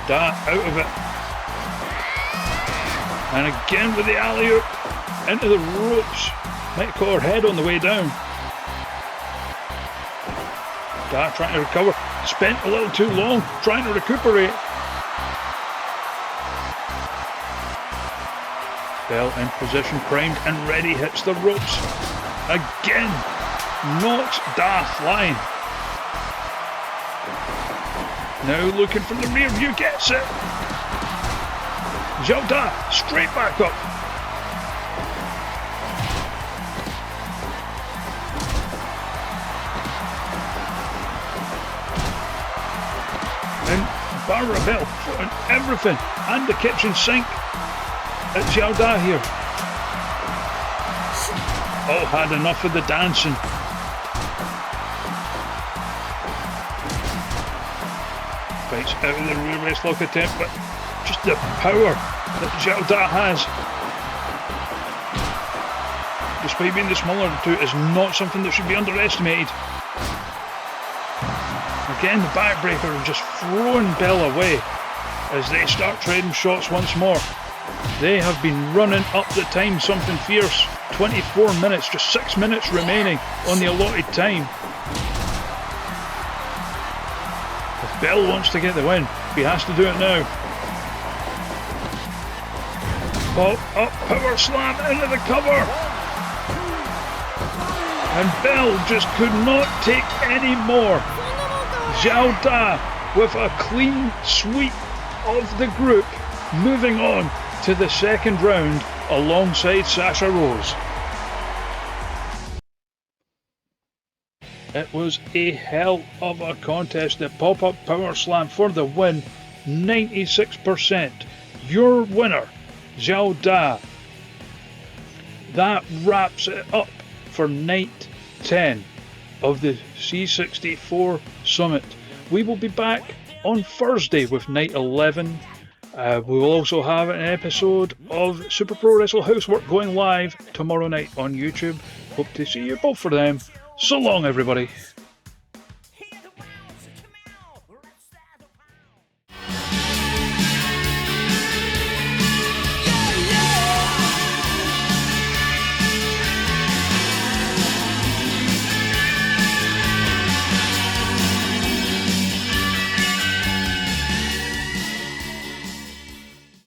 S1: Da out of it. And again with the alley-oop into the ropes. Might caught her head on the way down. Da trying to recover. Spent a little too long trying to recuperate. Bell in position, primed and ready, hits the ropes. Again. Knocks Da flying. Now looking from the rear view, gets it. Xiǎo straight back up. And Barbara Bell throwing everything and the kitchen sink at Xiǎo here. Oh, had enough of the dancing. Fights out of the rear waist lock attempt, but just the power that Xiǎo has, despite being the smaller of the two, is not something that should be underestimated. Again, the backbreaker just throwing Bell away as they start trading shots once more. They have been running up the time something fierce. 24 minutes, just 6 minutes remaining on the allotted time. If Bell wants to get the win, he has to do it now. Pop up, power slam into the cover. And Bell just could not take any more. Xiǎo with a clean sweep of the group, moving on to the second round alongside Sasha Rose. It was a hell of a contest. The pop-up power slam for the win, 96%. Your winner, Xiǎo. That wraps it up for night 10 of the C64 Summit. We will be back on Thursday with night 11. We will also have an episode of Super Pro Wrestle Housework going live tomorrow night on YouTube. Hope to see you both for them. So long, everybody.